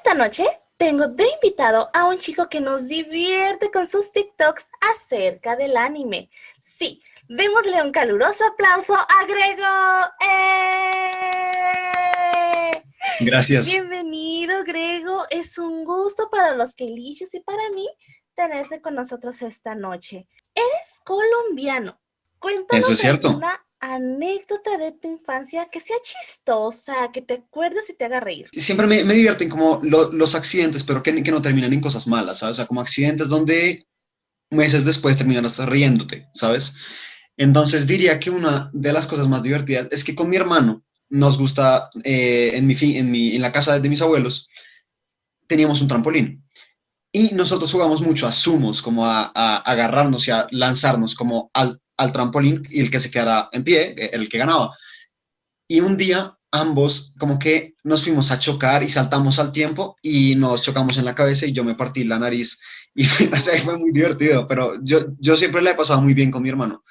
Esta noche tengo de invitado a un chico que nos divierte con sus TikToks acerca del anime. Sí, démosle un caluroso aplauso a Grego. ¡Eh! Gracias. Bienvenido, Grego. Es un gusto para los Kelicious y para mí tenerte con nosotros esta noche. Eres colombiano. Eso es Cuéntanos cierto. alguna anécdota de tu infancia que sea chistosa, que te acuerdes y te haga reír. Siempre me divierten como los accidentes, pero que no terminan en cosas malas, ¿sabes? O sea, como accidentes donde meses después terminan hasta riéndote, ¿sabes? Entonces diría que una de las cosas más divertidas es que con mi hermano nos gusta, en la casa de mis abuelos, teníamos un trampolín. Y nosotros jugamos mucho a sumos, como a agarrarnos y a lanzarnos como al trampolín y el que se quedara en pie, el que ganaba. Y un día ambos como que nos fuimos a chocar y saltamos al tiempo y nos chocamos en la cabeza y yo me partí la nariz y o sea, fue muy divertido, pero yo siempre la he pasado muy bien con mi hermano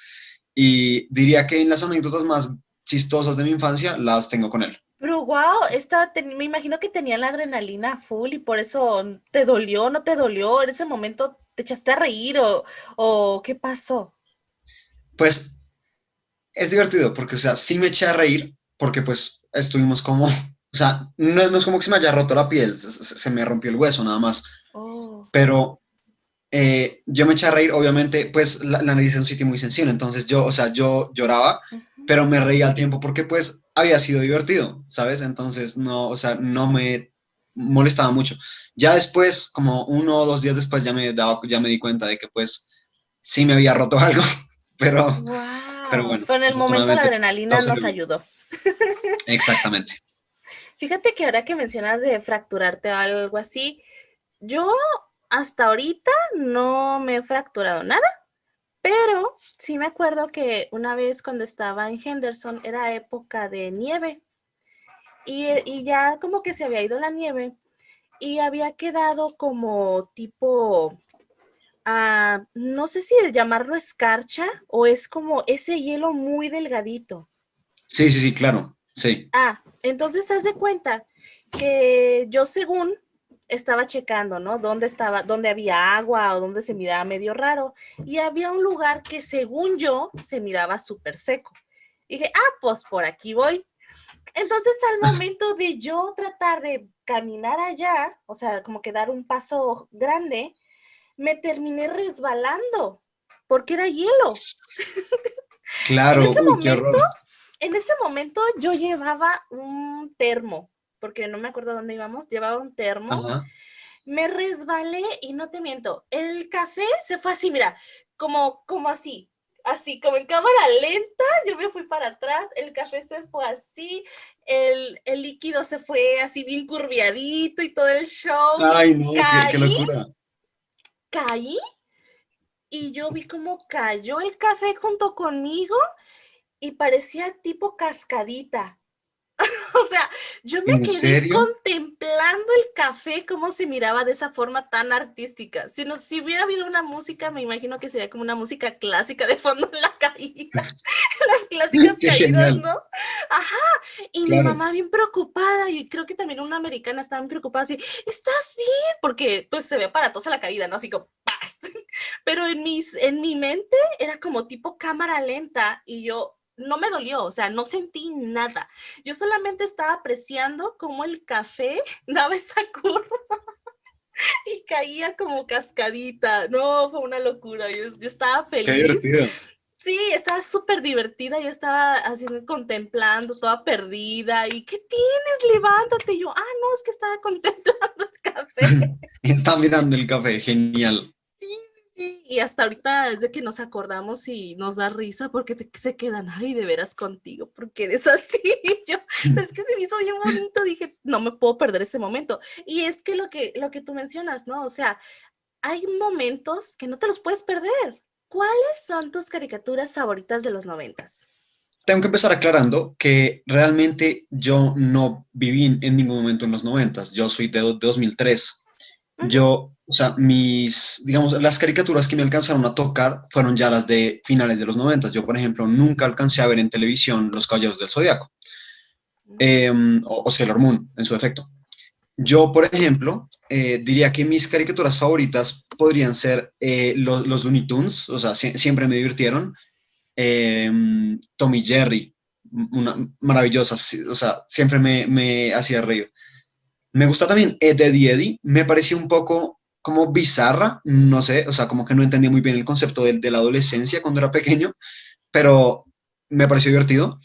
y diría que en las anécdotas más chistosas de mi infancia las tengo con él. Pero wow, me imagino que tenía la adrenalina full y por eso te dolió, no te dolió, en ese momento te echaste a reír o ¿qué pasó? Pues es divertido porque, o sea, sí me eché a reír porque pues estuvimos como, o sea, no es como que se me haya roto la piel, se me rompió el hueso nada más, Oh, pero yo me eché a reír, obviamente, pues la nariz es un sitio muy sensible, entonces yo, o sea, yo lloraba, ujú. pero me reía al tiempo porque pues había sido divertido, ¿sabes? Entonces no, o sea, no me molestaba mucho. Ya después, como 1 o 2 días después, ya me di cuenta de que pues sí me había roto algo, pero Wow, bueno, pero en el momento la afortunadamente todo adrenalina salió nos bien. ayudó. Exactamente. Fíjate que ahora que mencionas de fracturarte o algo así, yo hasta ahorita no me he fracturado nada. Pero sí me acuerdo que una vez cuando estaba en Henderson era época de nieve y ya como que se había ido la nieve y había quedado como tipo, no sé si llamarlo escarcha o es como ese hielo muy delgadito. Sí, sí, sí, claro, sí. Entonces haz de cuenta que yo según estaba checando, ¿no? Dónde estaba, dónde había agua o dónde se miraba medio raro. Y había un lugar que según yo se miraba súper seco. Y dije, pues por aquí voy. Entonces al momento de yo tratar de caminar allá, o sea, como que dar un paso grande, me terminé resbalando porque era hielo. En Claro, ese uy, qué momento horror. En ese momento yo llevaba un termo, porque no me acuerdo dónde íbamos, llevaba un termo, Ajá. me resbalé y no te miento, el café se fue así, mira, como así, así, como en cámara lenta, yo me fui para atrás, el café se fue así, el líquido se fue así bien curviadito y todo el show, Ay, no, qué caí, locura. caí y yo vi cómo cayó el café junto conmigo y parecía tipo cascadita. O sea, yo me ¿En quedé serio? contemplando el café, cómo se miraba de esa forma tan artística. Si hubiera habido una música, me imagino que sería como una música clásica de fondo en la caída, las clásicas Qué caídas, genial. ¿no? Ajá, y mi Claro. mamá bien preocupada, y creo que también una americana estaba bien preocupada, así, ¿estás bien? Porque pues se ve aparatosa la caída, ¿no? Así como, ¡paz! Pero en mi mente era como tipo cámara lenta, y yo no me dolió, o sea, no sentí nada. Yo solamente estaba apreciando cómo el café daba esa curva y caía como cascadita. No, fue una locura. Yo estaba Qué feliz. divertido. Sí, estaba súper divertida. Yo estaba así contemplando, toda perdida. ¿Y qué tienes? Levántate. Y yo, no, es que estaba contemplando el café. Está mirando el café, genial. Sí, sí, y hasta ahorita es de que nos acordamos y nos da risa porque se quedan, ay, de veras contigo, porque eres así. Yo, es que se me hizo bien bonito, dije, no me puedo perder ese momento. Y es que lo que tú mencionas, ¿no? O sea, hay momentos que no te los puedes perder. ¿Cuáles son tus caricaturas favoritas de los noventas? Tengo que empezar aclarando que realmente yo no viví en ningún momento en los noventas. Yo soy de 2003. Ujú. O sea, digamos, las caricaturas que me alcanzaron a tocar fueron ya las de finales de los noventas. Yo, por ejemplo, nunca alcancé a ver en televisión Los Caballeros del Zodiaco, Mm. o Sailor Moon, en su efecto. Yo, por ejemplo, diría que mis caricaturas favoritas podrían ser los Looney Tunes, o sea, siempre me divirtieron. Tom y Jerry, maravillosas, sí, o sea, siempre me hacía reír. Me gusta también Ed, Edd y Eddie, me pareció un poco como bizarra, no sé, o sea, como que no entendí muy bien el concepto de la adolescencia cuando era pequeño, pero me pareció divertido.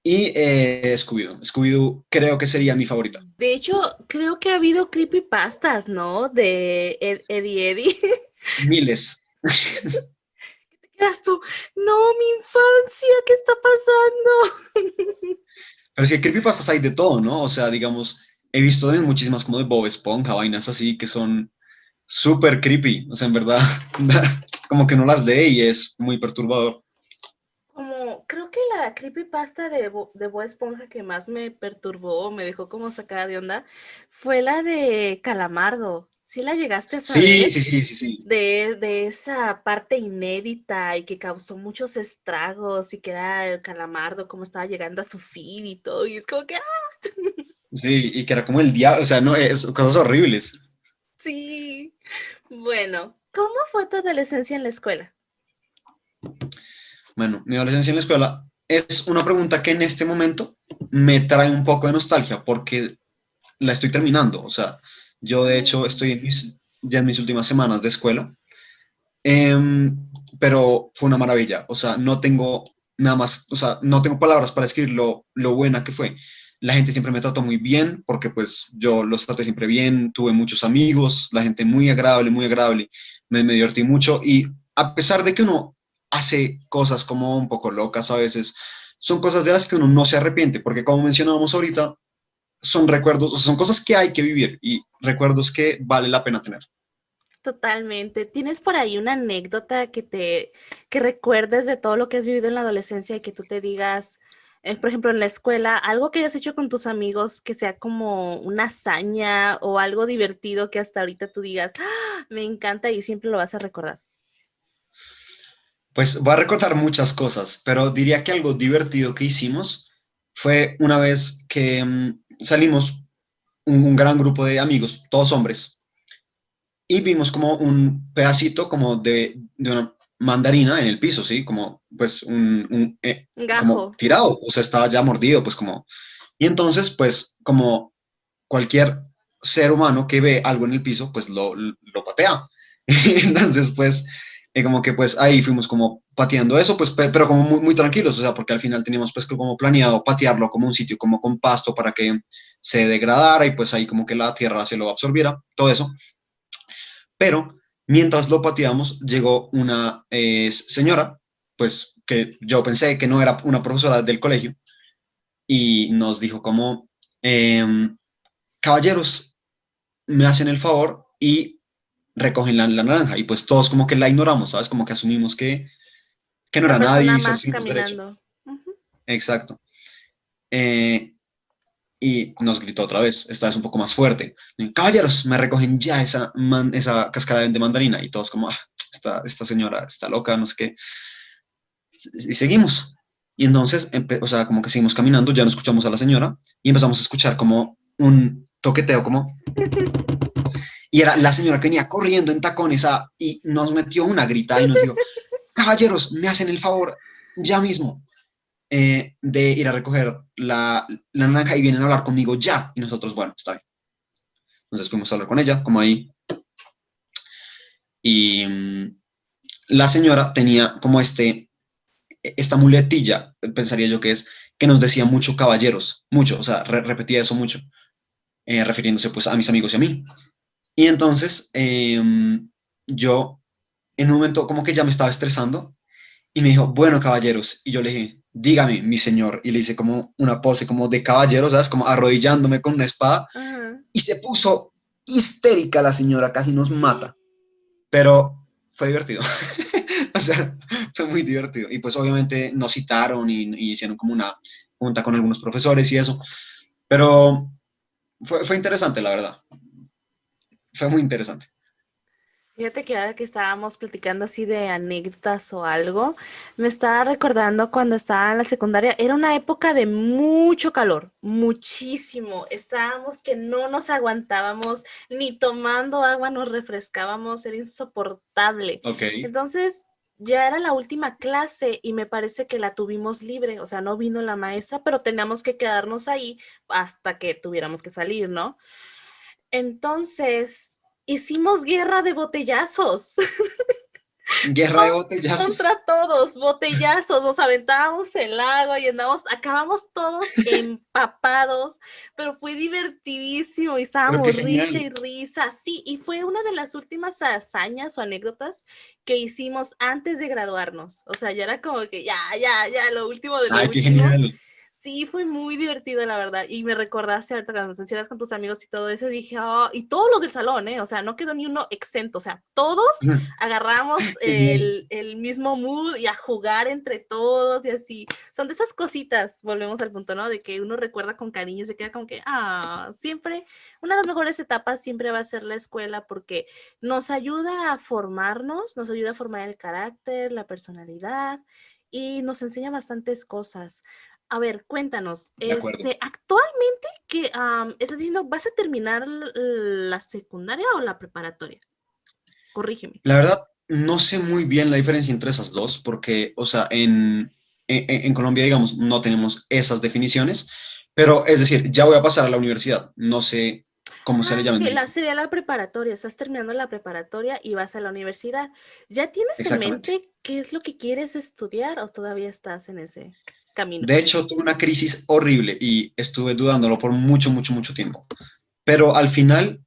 Y Scooby-Doo, Scooby-Doo creo que sería mi favorita. De hecho, creo que ha habido creepypastas, ¿no? De Eddie Eddie. Miles. ¿Te quedas tú? No, mi infancia, ¿qué está pasando? Pero es que creepypastas hay de todo, ¿no? O sea, digamos, he visto también muchísimas como de Bob Esponja, vainas así que son súper creepy. O sea, en verdad, como que no las lee y es muy perturbador. Como, creo que la creepypasta de Bob Esponja que más me perturbó, me dejó como sacada de onda, fue la de Calamardo. ¿Sí la llegaste a Sí, saber? sí, sí, sí, sí. De esa parte inédita y que causó muchos estragos y que era el Calamardo, cómo estaba llegando a su fin y todo. Y es como que, ¡ah! Sí, y que era como el diablo, o sea, no, es cosas horribles. Sí. Bueno, ¿cómo fue tu adolescencia en la escuela? Bueno, mi adolescencia en la escuela es una pregunta que en este momento me trae un poco de nostalgia porque la estoy terminando. O sea, yo de hecho estoy Ay, ya en mis últimas semanas de escuela. Em, pero fue una maravilla. O sea, no tengo nada más, o sea, no tengo palabras para describir lo buena que fue. La gente siempre me trató muy bien, porque pues yo los traté siempre bien, tuve muchos amigos, la gente muy agradable, me divertí mucho y a pesar de que uno hace cosas como un poco locas a veces, son cosas de las que uno no se arrepiente, porque como mencionábamos ahorita, son recuerdos, o sea, son cosas que hay que vivir y recuerdos que vale la pena tener. totalmente. ¿Tienes por ahí una anécdota que recuerdes de todo lo que has vivido en la adolescencia y que tú te digas, por ejemplo, en la escuela, algo que hayas hecho con tus amigos que sea como una hazaña o algo divertido que hasta ahorita tú digas, "Ah, me encanta y siempre lo vas a recordar"? Pues voy a recordar muchas cosas, pero diría que algo divertido que hicimos fue una vez que salimos un gran grupo de amigos, todos hombres, y vimos como un pedacito como de una mandarina en el piso, ¿sí? Como pues como Gajo. tirado, o sea, estaba ya mordido, pues como... Y entonces, pues como cualquier ser humano que ve algo en el piso, pues lo patea. Entonces, pues, como que pues ahí fuimos como pateando eso, pues, pero como muy tranquilos, o sea, porque al final teníamos pues como planeado patearlo como un sitio como con pasto para que se degradara y pues ahí como que la tierra se lo absorbiera, todo eso. Pero mientras lo pateamos, llegó una señora, pues que yo pensé que no era una profesora del colegio, y nos dijo como, em, caballeros, me hacen el favor y recogen la naranja. Y pues todos como que la ignoramos, ¿sabes? Como que asumimos que no Una era nadie persona y solo más seguimos derecho. caminando. Ujú. Exacto. Eh, y nos gritó otra vez, esta vez un poco más fuerte. Caballeros, me recogen ya esa cáscara de mandarina. Y todos como, esta señora está loca, no sé qué. Y seguimos. Y entonces, o sea, como que seguimos caminando, ya no escuchamos a la señora y empezamos a escuchar como un toqueteo, como y era la señora que venía corriendo en tacones y nos metió una grita y nos dijo, caballeros, me hacen el favor ya mismo de ir a recoger la naranja y vienen a hablar conmigo ya. Y nosotros, bueno, está bien. Entonces fuimos a hablar con ella, como ahí. Y la señora tenía como esta muletilla, pensaría yo que es, que nos decía mucho caballeros, mucho, o sea, repetía eso mucho, refiriéndose pues a mis amigos y a mí. Y entonces yo en un momento como que ya me estaba estresando y me dijo, bueno, caballeros. Y yo le dije, dígame, mi señor. Y le hice como una pose como de caballero, ¿sabes? Como arrodillándome con una espada. Ajá. Y se puso histérica la señora, casi nos mata. Pero fue divertido. O sea, fue muy divertido. Y pues obviamente nos citaron y hicieron como una junta con algunos profesores y eso. Pero fue interesante, la verdad. Fue muy interesante. Fíjate que ahora que estábamos platicando así de anécdotas o algo, me estaba recordando cuando estaba en la secundaria, era una época de mucho calor, muchísimo. Estábamos que no nos aguantábamos, ni tomando agua nos refrescábamos, era insoportable. Ok. Entonces, ya era la última clase y me parece que la tuvimos libre, o sea, no vino la maestra, pero teníamos que quedarnos ahí hasta que tuviéramos que salir, ¿no? Entonces, hicimos guerra de botellazos Guerra de botellazos. contra todos, botellazos, nos aventábamos el agua y andamos, acabamos todos empapados, pero fue divertidísimo y Pero qué estábamos risa y genial. risa, sí, y fue una de las últimas hazañas o anécdotas que hicimos antes de graduarnos, o sea, ya era como que ya, lo último de lo Ay, qué último. genial. Sí, fue muy divertido, la verdad. Y me recordaste ahorita cuando mencionas con tus amigos y todo eso, dije, oh, y todos los del salón, ¿eh? O sea, no quedó ni uno exento. O sea, todos agarramos Qué genial. el mismo mood y a jugar entre todos y así. Son de esas cositas, volvemos al punto, ¿no? De que uno recuerda con cariño y se queda como que, siempre, una de las mejores etapas siempre va a ser la escuela porque nos ayuda a formarnos, nos ayuda a formar el carácter, la personalidad y nos enseña bastantes cosas. A ver, cuéntanos, De acuerdo. actualmente, ¿qué estás diciendo, vas a terminar la secundaria o la preparatoria? Corrígeme. La verdad, no sé muy bien la diferencia entre esas dos, porque, o sea, en Colombia, digamos, no tenemos esas definiciones, pero es decir, ya voy a pasar a la universidad. No sé cómo se le llama en Ok, México. sería la preparatoria, estás terminando la preparatoria y vas a la universidad. ¿Ya tienes en Exactamente. mente qué es lo que quieres estudiar o todavía estás en ese camino? De hecho, tuve una crisis horrible y estuve dudándolo por mucho, mucho, mucho tiempo. Pero al final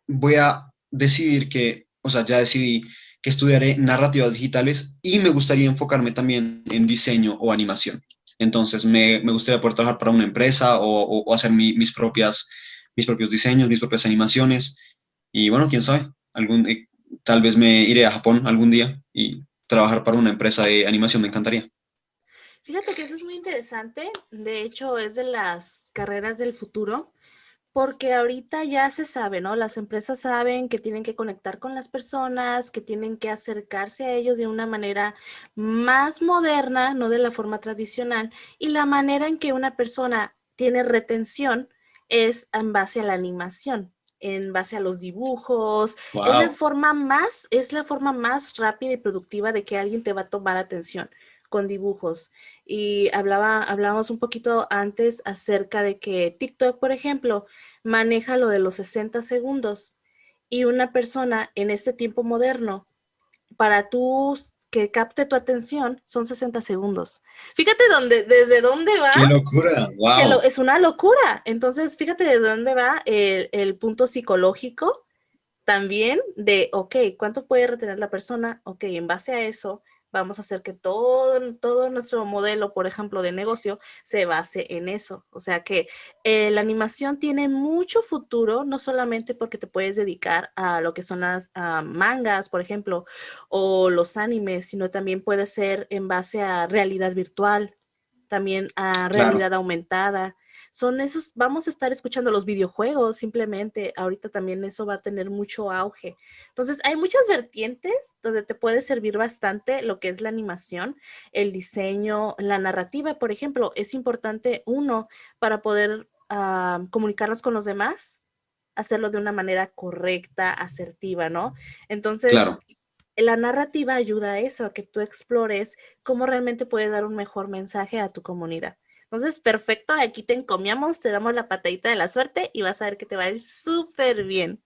voy a decidir que, o sea, ya decidí que estudiaré narrativas digitales y me gustaría enfocarme también en diseño o animación. Entonces, me gustaría poder trabajar para una empresa o hacer mis propios diseños, mis propias animaciones. Y bueno, quién sabe, tal vez me iré a Japón algún día y trabajar para una empresa de animación me encantaría. Fíjate que eso es muy interesante. De hecho, es de las carreras del futuro. Porque ahorita ya se sabe, ¿no? Las empresas saben que tienen que conectar con las personas, que tienen que acercarse a ellos de una manera más moderna, no de la forma tradicional. Y la manera en que una persona tiene retención es en base a la animación, en base a los dibujos. Wow, Es la forma más rápida y productiva de que alguien te va a tomar atención con dibujos. Y hablábamos un poquito antes acerca de que TikTok, por ejemplo, maneja lo de los 60 segundos y una persona en este tiempo moderno, para tú que capte tu atención, son 60 segundos. Fíjate desde dónde va, qué locura, wow, es una locura. Entonces, fíjate de dónde va el punto psicológico también de, ok, ¿cuánto puede retener la persona? Ok, en base a eso, vamos a hacer que todo nuestro modelo, por ejemplo, de negocio, se base en eso. O sea que la animación tiene mucho futuro, no solamente porque te puedes dedicar a lo que son las mangas, por ejemplo, o los animes, sino también puede ser en base a realidad virtual, también a claro, realidad aumentada. Son esos, vamos a estar escuchando los videojuegos, simplemente ahorita también eso va a tener mucho auge. Entonces, hay muchas vertientes donde te puede servir bastante lo que es la animación, el diseño, la narrativa, por ejemplo, es importante uno para poder comunicarnos con los demás, hacerlo de una manera correcta, asertiva, ¿no? Entonces, claro. la narrativa ayuda a eso, a que tú explores cómo realmente puedes dar un mejor mensaje a tu comunidad. Entonces, perfecto, aquí te encomiamos, te damos la patadita de la suerte y vas a ver que te va a ir súper bien.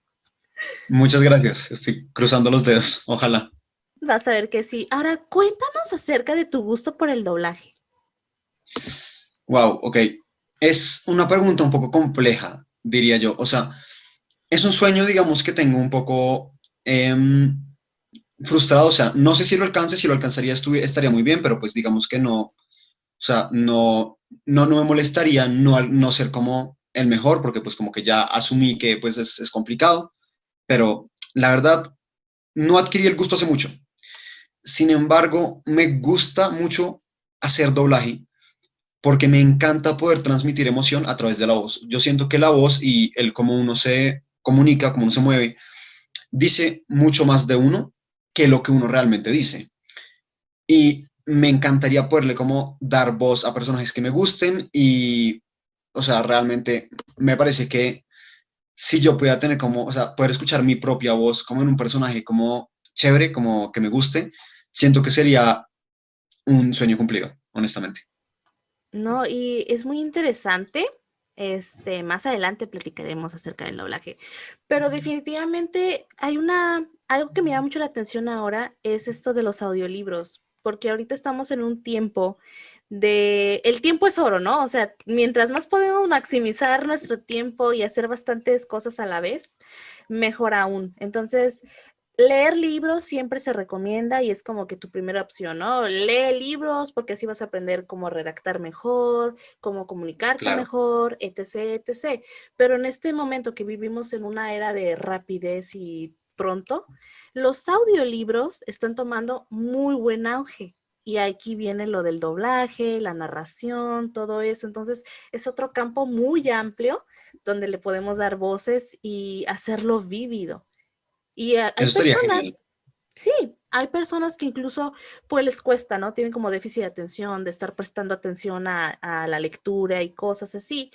Muchas gracias. Estoy cruzando los dedos. Ojalá. Vas a ver que sí. Ahora, cuéntanos acerca de tu gusto por el doblaje. Wow, ok. Es una pregunta un poco compleja, diría yo. O sea, es un sueño, digamos, que tengo un poco frustrado. O sea, no sé si lo alcance, si lo alcanzaría estaría muy bien, pero pues digamos que no. O sea, no me molestaría no ser como el mejor, porque pues como que ya asumí que pues es complicado, pero la verdad, no adquirí el gusto hace mucho. Sin embargo, me gusta mucho hacer doblaje porque me encanta poder transmitir emoción a través de la voz. Yo siento que la voz y el cómo uno se comunica, cómo uno se mueve, dice mucho más de uno que lo que uno realmente dice. Y me encantaría poderle como dar voz a personajes que me gusten y, o sea, realmente me parece que si yo pudiera tener como, o sea, poder escuchar mi propia voz como en un personaje como chévere, como que me guste, siento que sería un sueño cumplido, honestamente. No, y es muy interesante. Más adelante platicaremos acerca del doblaje, pero definitivamente hay algo que me llama mucho la atención ahora es esto de los audiolibros, porque ahorita estamos en un tiempo el tiempo es oro, ¿no? O sea, mientras más podemos maximizar nuestro tiempo y hacer bastantes cosas a la vez, mejor aún. Entonces, leer libros siempre se recomienda y es como que tu primera opción, ¿no? Lee libros porque así vas a aprender cómo redactar mejor, cómo comunicarte Claro, mejor, etc., etc. Pero en este momento que vivimos en una era de rapidez y pronto, los audiolibros están tomando muy buen auge. Y aquí viene lo del doblaje, la narración, todo eso. Entonces, es otro campo muy amplio donde le podemos dar voces y hacerlo vívido. Y hay eso estaría genial. personas, sí, hay personas que incluso pues les cuesta, ¿no? Tienen como déficit de atención, de estar prestando atención a la lectura y cosas así.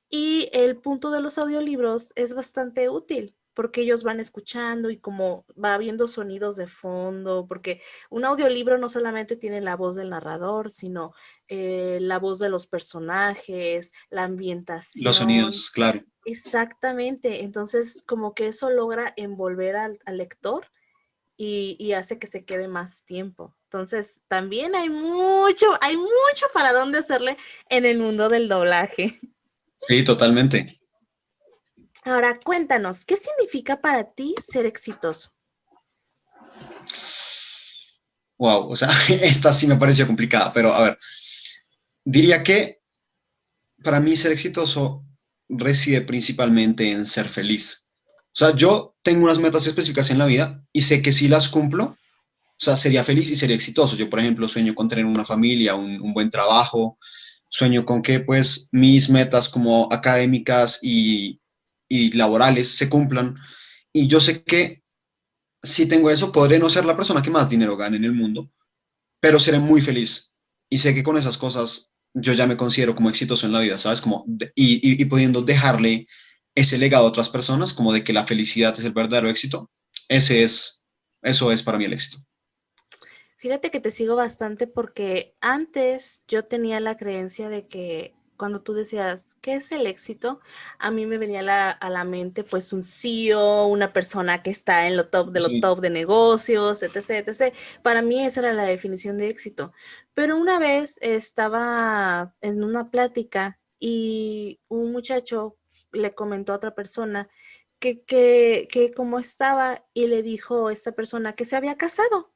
Y el punto de los audiolibros es bastante útil porque ellos van escuchando y como va habiendo sonidos de fondo, porque un audiolibro no solamente tiene la voz del narrador, sino la voz de los personajes, la Los ambientación. sonidos, claro. Exactamente, entonces como que eso logra envolver al lector y hace que se quede más tiempo. Entonces también hay mucho para dónde hacerle en el mundo del doblaje. Sí, totalmente. Ahora cuéntanos, ¿qué significa para ti ser exitoso? Wow, o sea, esta sí me pareció complicada, pero a ver, diría que para mí ser exitoso reside principalmente en ser feliz. O sea, yo tengo unas metas específicas en la vida y sé que si las cumplo, o sea, sería feliz y sería exitoso. Yo, por ejemplo, sueño con tener una familia, un buen trabajo, sueño con que pues mis metas como académicas y laborales se cumplan. Y yo sé que si tengo eso, podré no ser la persona que más dinero gane en el mundo, pero seré muy feliz. Y sé que con esas cosas yo ya me considero como exitoso en la vida, ¿sabes? Y pudiendo dejarle ese legado a otras personas, como de que la felicidad es el verdadero éxito, ese es, eso es para mí el éxito. Fíjate que te sigo bastante porque antes yo tenía la creencia de que cuando tú decías, ¿qué es el éxito? A mí me venía a la mente pues un CEO, una persona que está en lo Sí, top de negocios, etc., etc. Para mí esa era la definición de éxito. Pero una vez estaba en una plática y un muchacho le comentó a otra persona que cómo estaba y le dijo a esta persona que se había casado.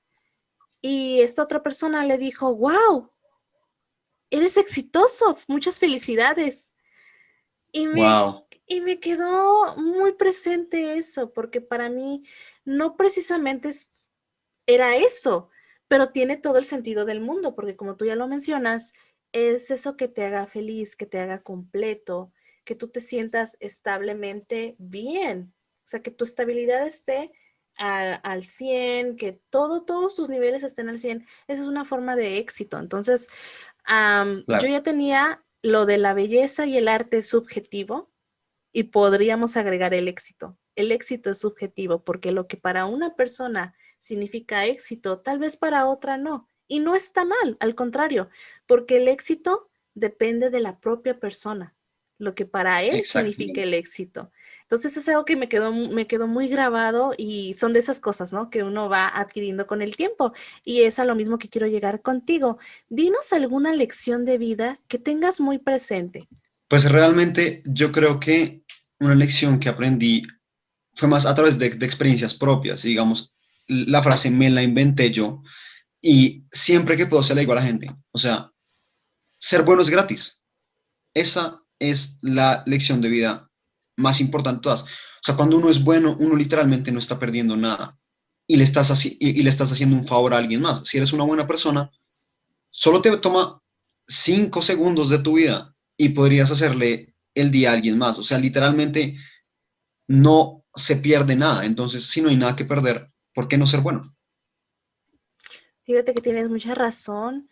Y esta otra persona le dijo, wow, eres exitoso, muchas felicidades. Y me, wow, y me quedó muy presente eso, porque para mí no precisamente era eso, pero tiene todo el sentido del mundo, porque como tú ya lo mencionas, es eso que te haga feliz, que te haga completo, que tú te sientas establemente bien, o sea, que tu estabilidad esté al 100, que todos tus niveles estén al 100. Esa es una forma de éxito. Entonces, yo claro, ya tenía lo de la belleza y el arte subjetivo y podríamos agregar el éxito. El éxito es subjetivo porque lo que para una persona significa éxito, tal vez para otra no. Y no está mal, al contrario, porque el éxito depende de la propia persona, lo que para él significa exactamente. el éxito. Entonces es algo que me quedó muy grabado y son de esas cosas, ¿no? Que uno va adquiriendo con el tiempo. Y es a lo mismo que quiero llegar contigo. Dinos alguna lección de vida que tengas muy presente. Pues realmente yo creo que una lección que aprendí fue más a través de experiencias propias, y digamos, la frase me la inventé yo y siempre que puedo se la digo a la gente, o sea, ser bueno es gratis. Esa es la lección de vida más importante de todas. O sea, cuando uno es bueno, uno literalmente no está perdiendo nada y le estás haciendo un favor a alguien más. Si eres una buena persona, solo te toma 5 segundos de tu vida y podrías hacerle el día a alguien más. O sea, literalmente no se pierde nada. Entonces, si no hay nada que perder, ¿por qué no ser bueno? Fíjate que tienes mucha razón.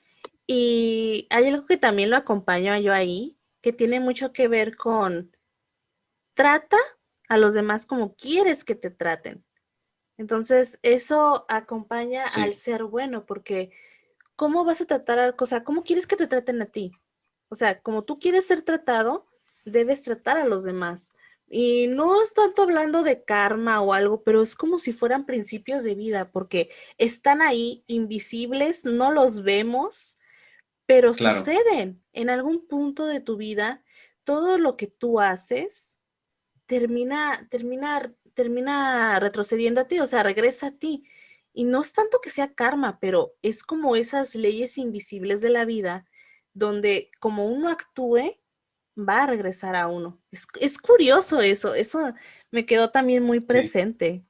Y hay algo que también lo acompaño yo ahí, que tiene mucho que ver con trata a los demás como quieres que te traten. Entonces, eso acompaña al Sí, ser bueno, porque ¿cómo vas a tratar a, o sea, cómo quieres que te traten a ti? O sea, como tú quieres ser tratado, debes tratar a los demás. Y no es tanto hablando de karma o algo, pero es como si fueran principios de vida, porque están ahí invisibles, no los vemos, pero claro, suceden en algún punto de tu vida. Todo lo que tú haces termina retrocediendo a ti, o sea, regresa a ti. Y no es tanto que sea karma, pero es como esas leyes invisibles de la vida, donde como uno actúe, va a regresar a uno. Es curioso eso me quedó también muy sí. presente.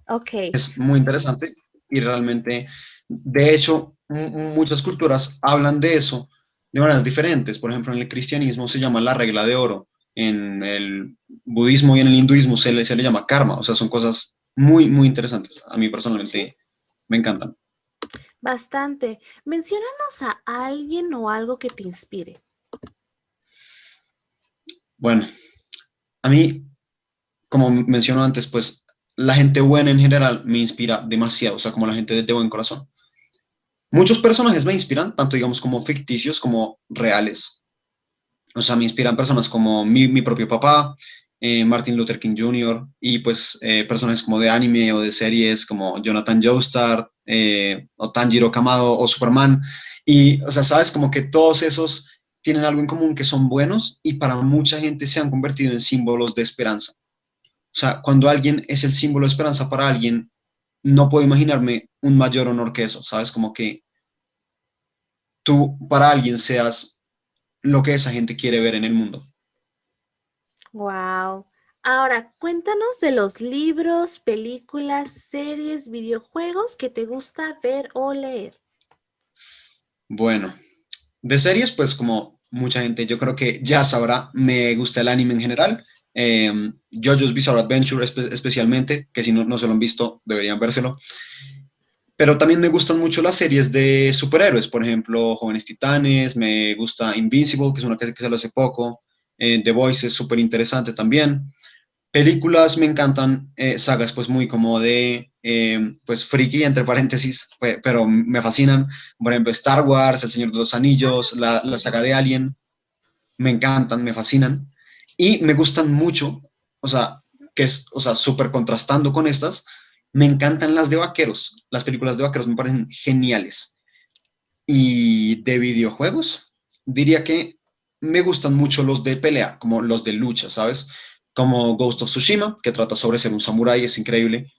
Ok, Es muy interesante y realmente, de hecho, muchas culturas hablan de eso de maneras diferentes. Por ejemplo, en el cristianismo se llama la regla de oro, en el budismo y en el hinduismo se le llama karma. O sea, son cosas muy, muy interesantes. A mí sí, personalmente me encantan. bastante. Menciónanos a alguien o algo que te inspire. Bueno, a mí, como menciono antes, pues la gente buena en general me inspira demasiado, o sea, como la gente de buen corazón. Muchos personajes me inspiran, tanto digamos como ficticios como reales. O sea, me inspiran personas como mi propio papá, Martin Luther King Jr. y pues personajes como de anime o de series como Jonathan Joestar, o Tanjiro Kamado o Superman. Y, o sea, sabes, como que todos esos tienen algo en común que son buenos y para mucha gente se han convertido en símbolos de esperanza. O sea, cuando alguien es el símbolo de esperanza para alguien, no puedo imaginarme un mayor honor que eso, ¿sabes? Como que tú para alguien seas lo que esa gente quiere ver en el mundo. Wow. Ahora, cuéntanos de los libros, películas, series, videojuegos que te gusta ver o leer. Bueno, de series, pues como mucha gente, yo creo que ya sabrá, me gusta el anime en general. JoJo's Bizarre Adventure especialmente, que si no se lo han visto, deberían vérselo. Pero también me gustan mucho las series de superhéroes, por ejemplo, Jóvenes Titanes, me gusta Invincible, que es una que salió hace poco. The Voice es súper interesante también. Películas me encantan, sagas pues muy como de, pues friki, entre paréntesis, pero me fascinan. Por ejemplo, Star Wars, El Señor de los Anillos, Ah, la saga de Alien, me encantan, me fascinan. Y me gustan mucho, o sea, que es, o sea, súper contrastando con estas, me encantan las de vaqueros. Las películas de vaqueros me parecen geniales. Y de videojuegos, diría que me gustan mucho los de pelea, como los de lucha, ¿sabes? Como Ghost of Tsushima, que trata sobre ser un samurái, es increíble.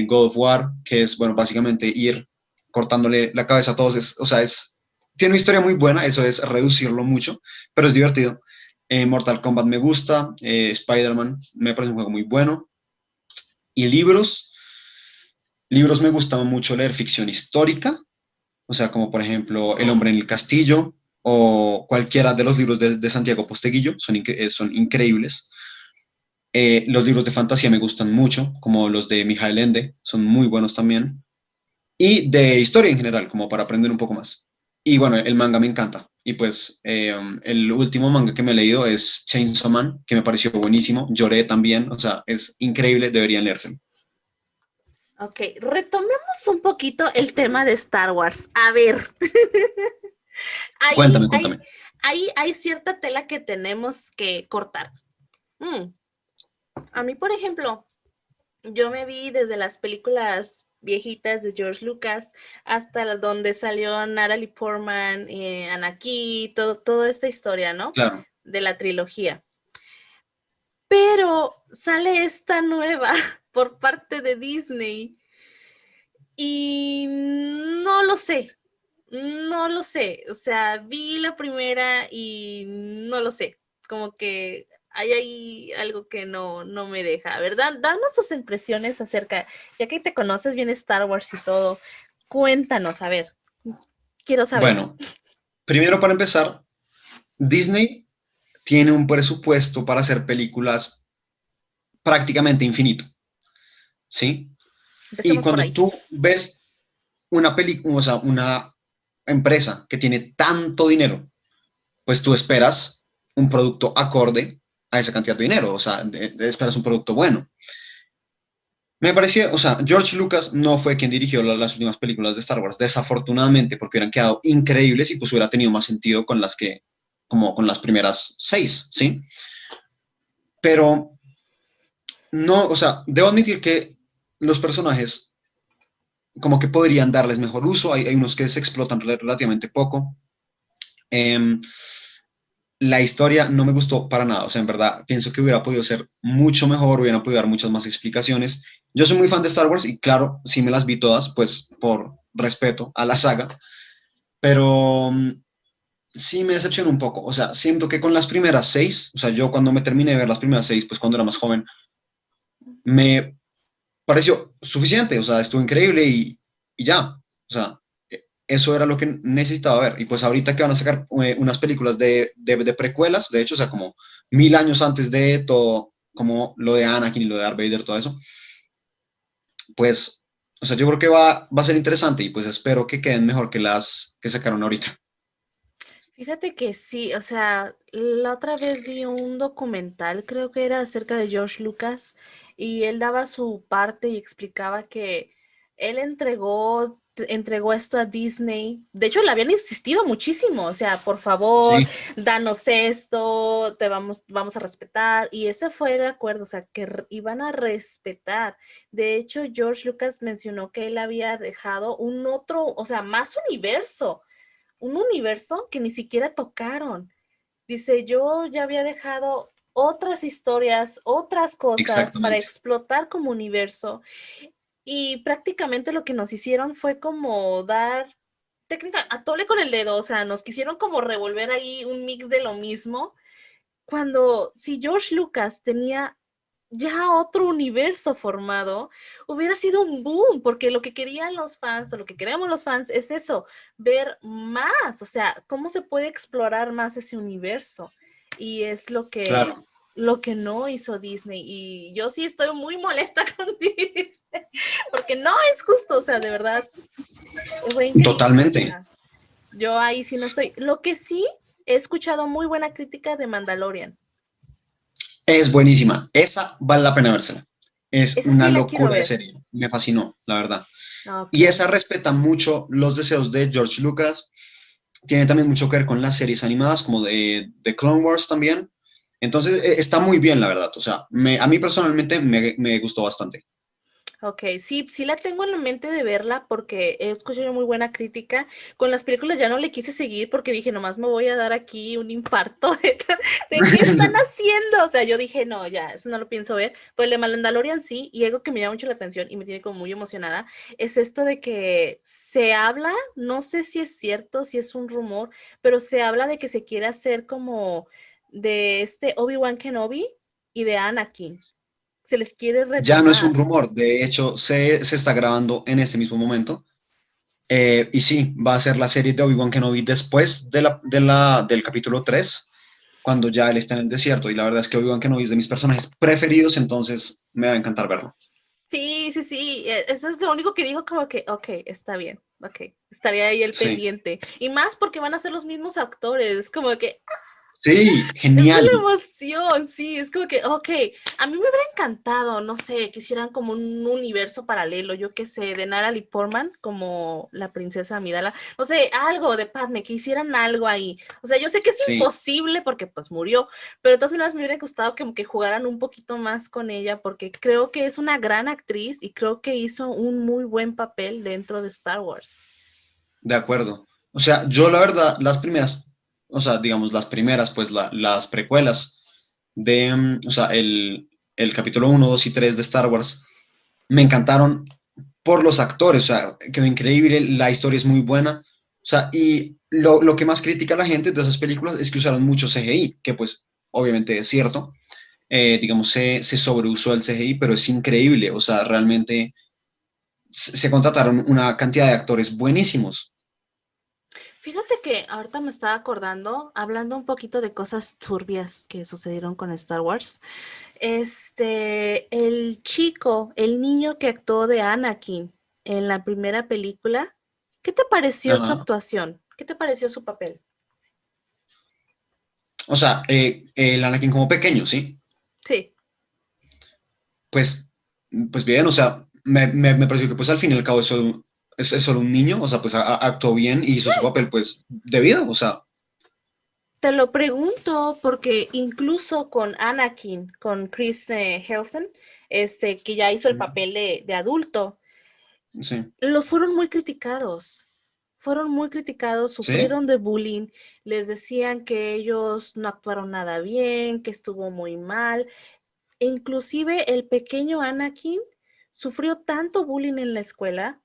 God of War, que es, bueno, básicamente ir cortándole la cabeza a todos, o sea, tiene una historia muy buena, eso es reducirlo mucho, pero es divertido. Mortal Kombat me gusta, Spider-Man me parece un juego muy bueno. Y libros me gustaba mucho leer ficción histórica, o sea, como por ejemplo El hombre en el castillo o cualquiera de los libros de Santiago Posteguillo, son increíbles. Los libros de fantasía me gustan mucho, como los de Mijael Ende, son muy buenos también. Y de historia en general, como para aprender un poco más. Y bueno, el manga me encanta. Y pues el último manga que me he leído es Chainsaw Man, que me pareció buenísimo. Lloré también, o sea, es increíble, deberían leérselo. ok, retomemos un poquito el tema de Star Wars. A ver, ahí Cuéntame, hay, cuéntame. hay cierta tela que tenemos que cortar. Mm, A mí, por ejemplo, yo me vi desde las películas viejitas de George Lucas hasta donde salió Natalie Portman, Anakin, toda esta historia, ¿no? Claro, De la trilogía. Pero sale esta nueva por parte de Disney y no lo sé, no lo sé. O sea, vi la primera y no lo sé. Como que hay ahí algo que no me deja, ¿verdad? Danos tus impresiones acerca, ya que te conoces bien Star Wars y todo, cuéntanos, a ver, quiero saber. bueno, primero para empezar, Disney tiene un presupuesto para hacer películas prácticamente infinito, ¿sí? Y Empecemos por cuando ahí. tú ves una película, o sea, una empresa que tiene tanto dinero, pues tú esperas un producto acorde a esa cantidad de dinero, o sea, esperas un producto bueno. Me parecía, o sea, George Lucas no fue quien dirigió las últimas películas de Star Wars, desafortunadamente, porque hubieran quedado increíbles y pues hubiera tenido más sentido con las que, como con las primeras seis, ¿sí? Pero no, o sea, debo admitir que los personajes como que podrían darles mejor uso, hay unos que se explotan relativamente poco. Eh, la historia no me gustó para nada, o sea, en verdad pienso que hubiera podido ser mucho mejor, hubiera podido dar muchas más explicaciones. Yo soy muy fan de Star Wars y claro, sí me las vi todas, pues por respeto a la saga, pero sí me decepcionó un poco, o sea, siento que con las primeras seis, o sea, yo cuando me terminé de ver las primeras seis, pues cuando era más joven, me pareció suficiente, o sea, estuvo increíble y ya, o sea, eso era lo que necesitaba ver. Y pues ahorita que van a sacar unas películas de precuelas, de hecho, o sea, como 1000 años antes de todo, como lo de Anakin y lo de Darth Vader, todo eso, pues, o sea, yo creo que va a ser interesante y pues espero que queden mejor que las que sacaron ahorita. Fíjate que sí, o sea, la otra vez vi un documental, creo que era acerca de George Lucas, y él daba su parte y explicaba que él entregó esto a Disney. De hecho, le habían insistido muchísimo, o sea, por favor, Sí, danos esto, vamos a respetar. Y ese fue el acuerdo, o sea, que iban a respetar. De hecho, George Lucas mencionó que él había dejado un otro, o sea, más universo, un universo que ni siquiera tocaron. Dice, yo ya había dejado otras historias, otras cosas para exactamente. explotar como universo, y prácticamente lo que nos hicieron fue como dar técnica a tole con el dedo, o sea, nos quisieron como revolver ahí un mix de lo mismo, cuando si George Lucas tenía ya otro universo formado, hubiera sido un boom, porque lo que querían los fans, o lo que queremos los fans, es eso, ver más, o sea, cómo se puede explorar más ese universo. Y es Claro, lo que no hizo Disney. Y yo sí estoy muy molesta con Disney, porque no es justo, o sea, de verdad, fue increíble. O totalmente. sea, yo ahí sí no estoy. Lo que sí, he escuchado muy buena crítica de Mandalorian. Es buenísima. Esa vale la pena vérsela. Es Esa una sí la quiero locura de ver. serie. Me fascinó, la verdad. Ok. Y esa respeta mucho los deseos de George Lucas. Tiene también mucho que ver con las series animadas, como de Clone Wars también. Entonces, está muy bien, la verdad. O sea, a mí personalmente me gustó bastante. Ok, sí, sí la tengo en la mente de verla porque he escuchado muy buena crítica. Con las películas ya no le quise seguir porque dije, nomás me voy a dar aquí un infarto de qué están haciendo. O sea, yo dije, no, ya, eso no lo pienso ver. Pues el de Mandalorian sí, y algo que me llama mucho la atención y me tiene como muy emocionada es esto de que se habla, no sé si es cierto, si es un rumor, pero se habla de que se quiere hacer como de este Obi-Wan Kenobi y de Anakin. Se les quiere Ya no es un retomar. rumor, de hecho, se está grabando en este mismo momento. Y sí, va a ser la serie de Obi-Wan Kenobi después del capítulo 3 cuando ya él está en el desierto. Y la verdad es que Obi-Wan Kenobi es de mis personajes preferidos, entonces me va a encantar verlo. Sí, sí, sí, eso es lo único que digo como que, ok, está bien, ok, estaría ahí el Sí, pendiente. Y más porque van a ser los mismos actores, como que sí, esa es genial. la emoción, sí, es como que, ok, a mí me hubiera encantado, no sé, que hicieran como un universo paralelo, yo qué sé, de Natalie Portman como la princesa Amidala, no sé, algo de Padme, que hicieran algo ahí. O sea, yo sé que es Sí, imposible porque pues murió, pero de todas maneras me hubiera gustado como que jugaran un poquito más con ella porque creo que es una gran actriz y creo que hizo un muy buen papel dentro de Star Wars. de acuerdo. O sea, yo la verdad, las primeras, o sea, digamos, las primeras, pues las precuelas o sea, el capítulo uno 2 y 3 de Star Wars, me encantaron por los actores, o sea, quedó increíble, la historia es muy buena, o sea, y lo que más critica a la gente de esas películas es que usaron mucho CGI, que pues obviamente es cierto, digamos, se sobreusó el CGI, pero es increíble, o sea, realmente se contrataron una cantidad de actores buenísimos. Fíjate que ahorita me estaba acordando, hablando un poquito de cosas turbias que sucedieron con Star Wars. El chico, el niño que actuó de Anakin en la primera película, ¿qué te pareció su Ajá. actuación? ¿Qué te pareció su papel? O sea, el Anakin como pequeño, ¿sí? Sí, Pues, pues bien, o sea, me pareció que pues al fin y al cabo es solo un niño, o sea, pues actuó bien y hizo su papel pues debido, o sea, te lo pregunto porque incluso con Anakin, con Chris Helsen, que ya hizo el papel de adulto, sí, los fueron muy criticados, sí, sufrieron de bullying, les decían que ellos no actuaron nada bien, que estuvo muy mal. E inclusive el pequeño Anakin sufrió tanto bullying en la escuela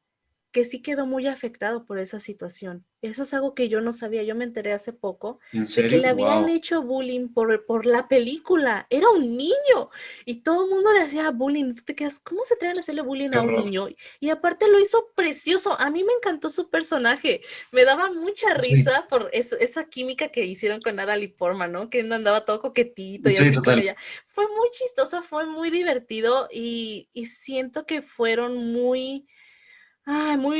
que sí quedó muy afectado por esa situación. Eso es algo que yo no sabía. Yo me enteré hace poco ¿en de que serio? le habían Wow, hecho bullying por la película. Era un niño y todo el mundo le hacía bullying. Tú te quedas, ¿cómo se atreven a hacerle bullying qué a un horror. niño? Y aparte lo hizo precioso. A mí me encantó su personaje. Me daba mucha Sí, risa por esa química que hicieron con Natalie Portman, ¿no? Que andaba todo coquetito y sí, así con total, ella. Fue muy chistoso, fue muy divertido y siento que fueron muy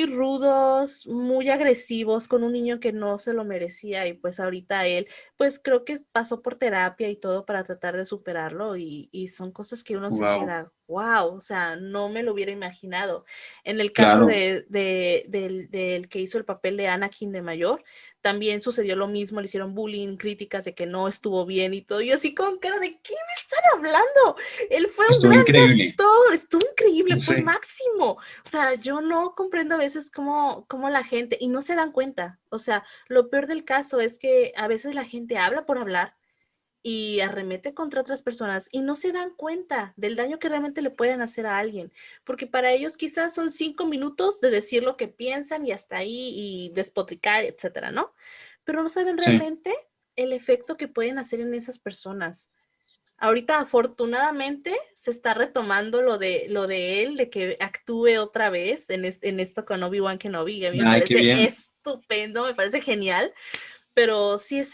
rudos, muy agresivos con un niño que no se lo merecía y pues ahorita él, pues creo que pasó por terapia y todo para tratar de superarlo y son cosas que uno se wow, queda, wow, o sea, no me lo hubiera imaginado. En el caso claro, del que hizo el papel de Anakin de mayor, también sucedió lo mismo, le hicieron bullying, críticas de que no estuvo bien y todo, y así con cara de, ¿qué me están hablando? Él fue un estuvo gran increíble, actor, estuvo increíble, fue el sí, máximo. O sea, yo no comprendo a veces cómo la gente, y no se dan cuenta. O sea, lo peor del caso es que a veces la gente habla por hablar y arremete contra otras personas y no se dan cuenta del daño que realmente le pueden hacer a alguien. Porque para ellos quizás son 5 minutos de decir lo que piensan y hasta ahí y despotricar, etcétera, ¿no? Pero no saben sí, realmente el efecto que pueden hacer en esas personas. Ahorita afortunadamente se está retomando lo de él, de que actúe otra vez en esto con Obi-Wan Kenobi, que a mí me ay, qué parece bien, estupendo, me parece genial, pero sí es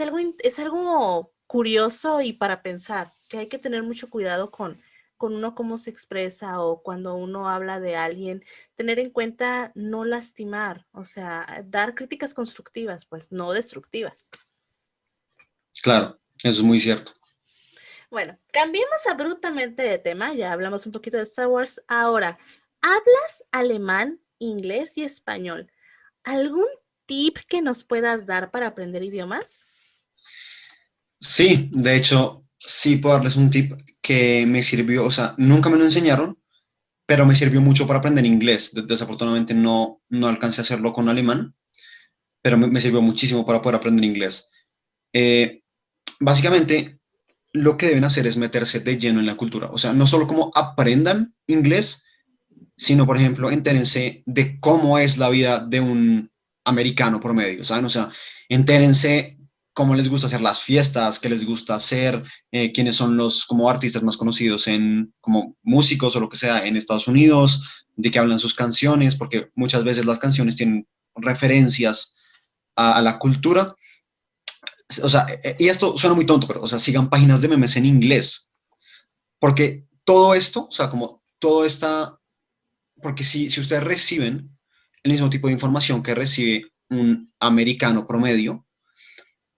algo curioso y para pensar, que hay que tener mucho cuidado con uno cómo se expresa o cuando uno habla de alguien, tener en cuenta no lastimar, o sea, dar críticas constructivas, pues no destructivas. claro, eso es muy cierto. Bueno, cambiemos abruptamente de tema, ya hablamos un poquito de Star Wars. Ahora, ¿hablas alemán, inglés y español? ¿Algún tip que nos puedas dar para aprender idiomas? Sí, de hecho, sí puedo darles un tip que me sirvió, o sea, nunca me lo enseñaron, pero me sirvió mucho para aprender inglés. Desafortunadamente no alcancé a hacerlo con alemán, pero me sirvió muchísimo para poder aprender inglés. Eh, Básicamente, lo que deben hacer es meterse de lleno en la cultura. O sea, no solo como aprendan inglés, sino, por ejemplo, entérense de cómo es la vida de un americano promedio, ¿saben? O sea, entérense cómo les gusta hacer las fiestas, qué les gusta hacer, quiénes son los como artistas más conocidos en como músicos o lo que sea en Estados Unidos, de qué hablan sus canciones, porque muchas veces las canciones tienen referencias a la cultura. O sea, y esto suena muy tonto, pero, o sea, sigan páginas de memes en inglés, porque todo esto, o sea, como todo está, porque si ustedes reciben el mismo tipo de información que recibe un americano promedio,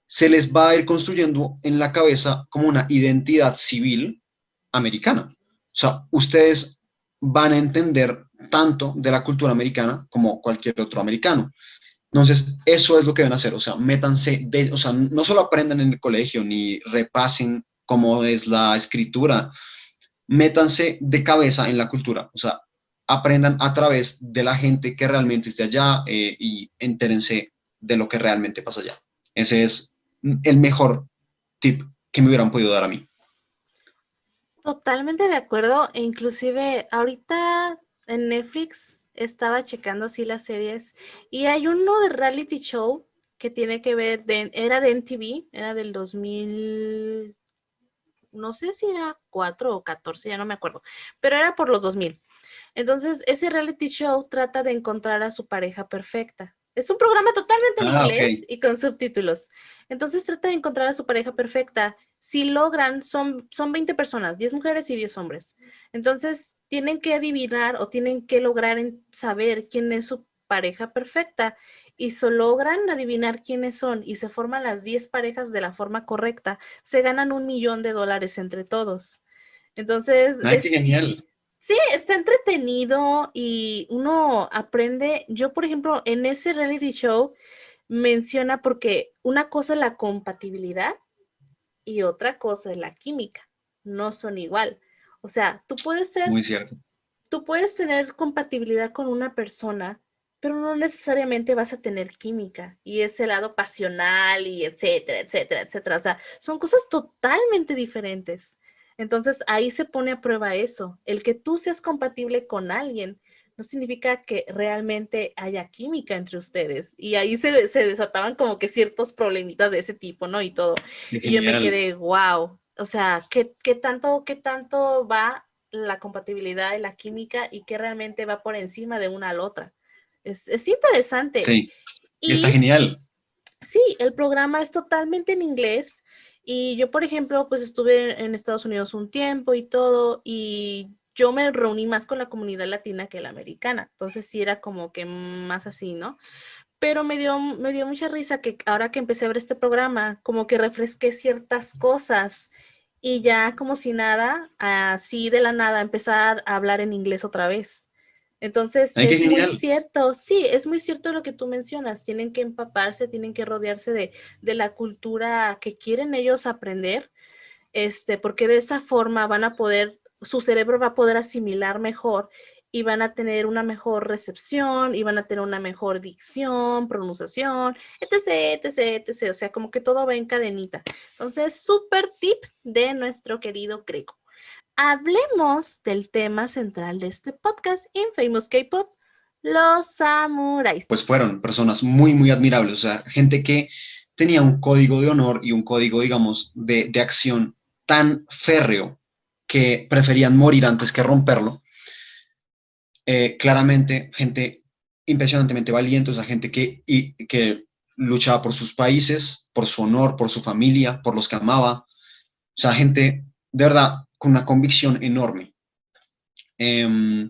se les va a ir construyendo en la cabeza como una identidad civil americana. O sea, ustedes van a entender tanto de la cultura americana como cualquier otro americano. Entonces, eso es lo que deben hacer, o sea, o sea, no solo aprendan en el colegio ni repasen cómo es la escritura, métanse de cabeza en la cultura, o sea, aprendan a través de la gente que realmente esté allá y entérense de lo que realmente pasa allá. Ese es el mejor tip que me hubieran podido dar a mí. Totalmente de acuerdo, e inclusive ahorita en Netflix estaba checando así las series y hay uno de reality show que tiene que ver, era de MTV, era del 2000, no sé si era 4 o 14, ya no me acuerdo, pero era por los 2000. Entonces, ese reality show trata de encontrar a su pareja perfecta. Es un programa totalmente en Ah, ok. inglés y con subtítulos. Entonces trata de encontrar a su pareja perfecta. Si logran, son 20 personas, 10 mujeres y 10 hombres. Entonces tienen que adivinar o tienen que lograr saber quién es su pareja perfecta. Y si logran adivinar quiénes son y se forman las 10 parejas de la forma correcta, se ganan $1 millón entre todos. Entonces, Ay, qué genial. sí, está entretenido y uno aprende. Yo, por ejemplo, en ese reality show menciona porque una cosa es la compatibilidad y otra cosa es la química. No son igual. O sea, Muy cierto. tú puedes tener compatibilidad con una persona, pero no necesariamente vas a tener química y ese lado pasional y etcétera, etcétera, etcétera. O sea, son cosas totalmente diferentes. Entonces ahí se pone a prueba eso. El que tú seas compatible con alguien no significa que realmente haya química entre ustedes. Y ahí se desataban como que ciertos problemitas de ese tipo, ¿no? Y todo. Qué Y yo me genial. quedé, wow. O sea, ¿qué tanto va la compatibilidad y la química y qué realmente va por encima de una a la otra? Es interesante. Sí, está Y genial. sí, el programa es totalmente en inglés y yo, por ejemplo, pues estuve en Estados Unidos un tiempo y todo y yo me reuní más con la comunidad latina que la americana, entonces sí era como que más así, ¿no? Pero me dio mucha risa que ahora que empecé a ver este programa, como que refresqué ciertas cosas y ya como si nada, así de la nada, empezar a hablar en inglés otra vez. Entonces, Ay, qué es muy genial. cierto, sí, es muy cierto lo que tú mencionas, tienen que empaparse, tienen que rodearse de la cultura que quieren ellos aprender, porque de esa forma van a poder, su cerebro va a poder asimilar mejor y van a tener una mejor recepción y van a tener una mejor dicción, pronunciación, etc, etc, etc. O sea, como que todo va en cadenita. Entonces, súper tip de nuestro querido Greco. Hablemos del tema central de este podcast, Infamous K-Pop, los samuráis. Pues fueron personas muy, muy admirables. O sea, gente que tenía un código de honor y un código, digamos, de acción tan férreo que preferían morir antes que romperlo. Claramente, gente impresionantemente valiente, o sea, gente que luchaba por sus países, por su honor, por su familia, por los que amaba. O sea, gente de verdad con una convicción enorme. Eh,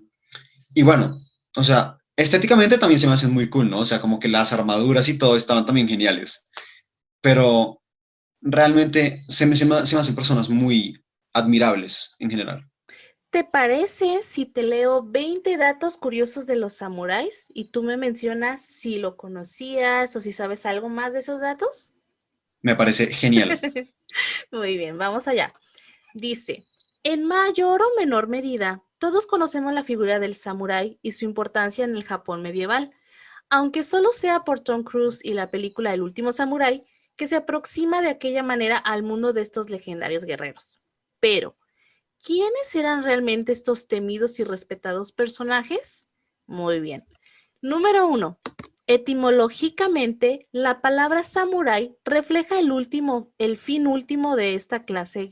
y bueno, o sea, estéticamente también se me hacen muy cool, ¿no? O sea, como que las armaduras y todo estaban también geniales. Pero realmente se me hacen personas muy admirables en general. ¿Te parece si te leo 20 datos curiosos de los samuráis y tú me mencionas si lo conocías o si sabes algo más de esos datos? Me parece genial. Muy bien, vamos allá. Dice, en mayor o menor medida, todos conocemos la figura del samurái y su importancia en el Japón medieval, aunque solo sea por Tom Cruise y la película El último samurái, que se aproxima de aquella manera al mundo de estos legendarios guerreros. Pero, ¿quiénes eran realmente estos temidos y respetados personajes? Muy bien. Número uno. Etimológicamente, la palabra samurái refleja el fin último de esta clase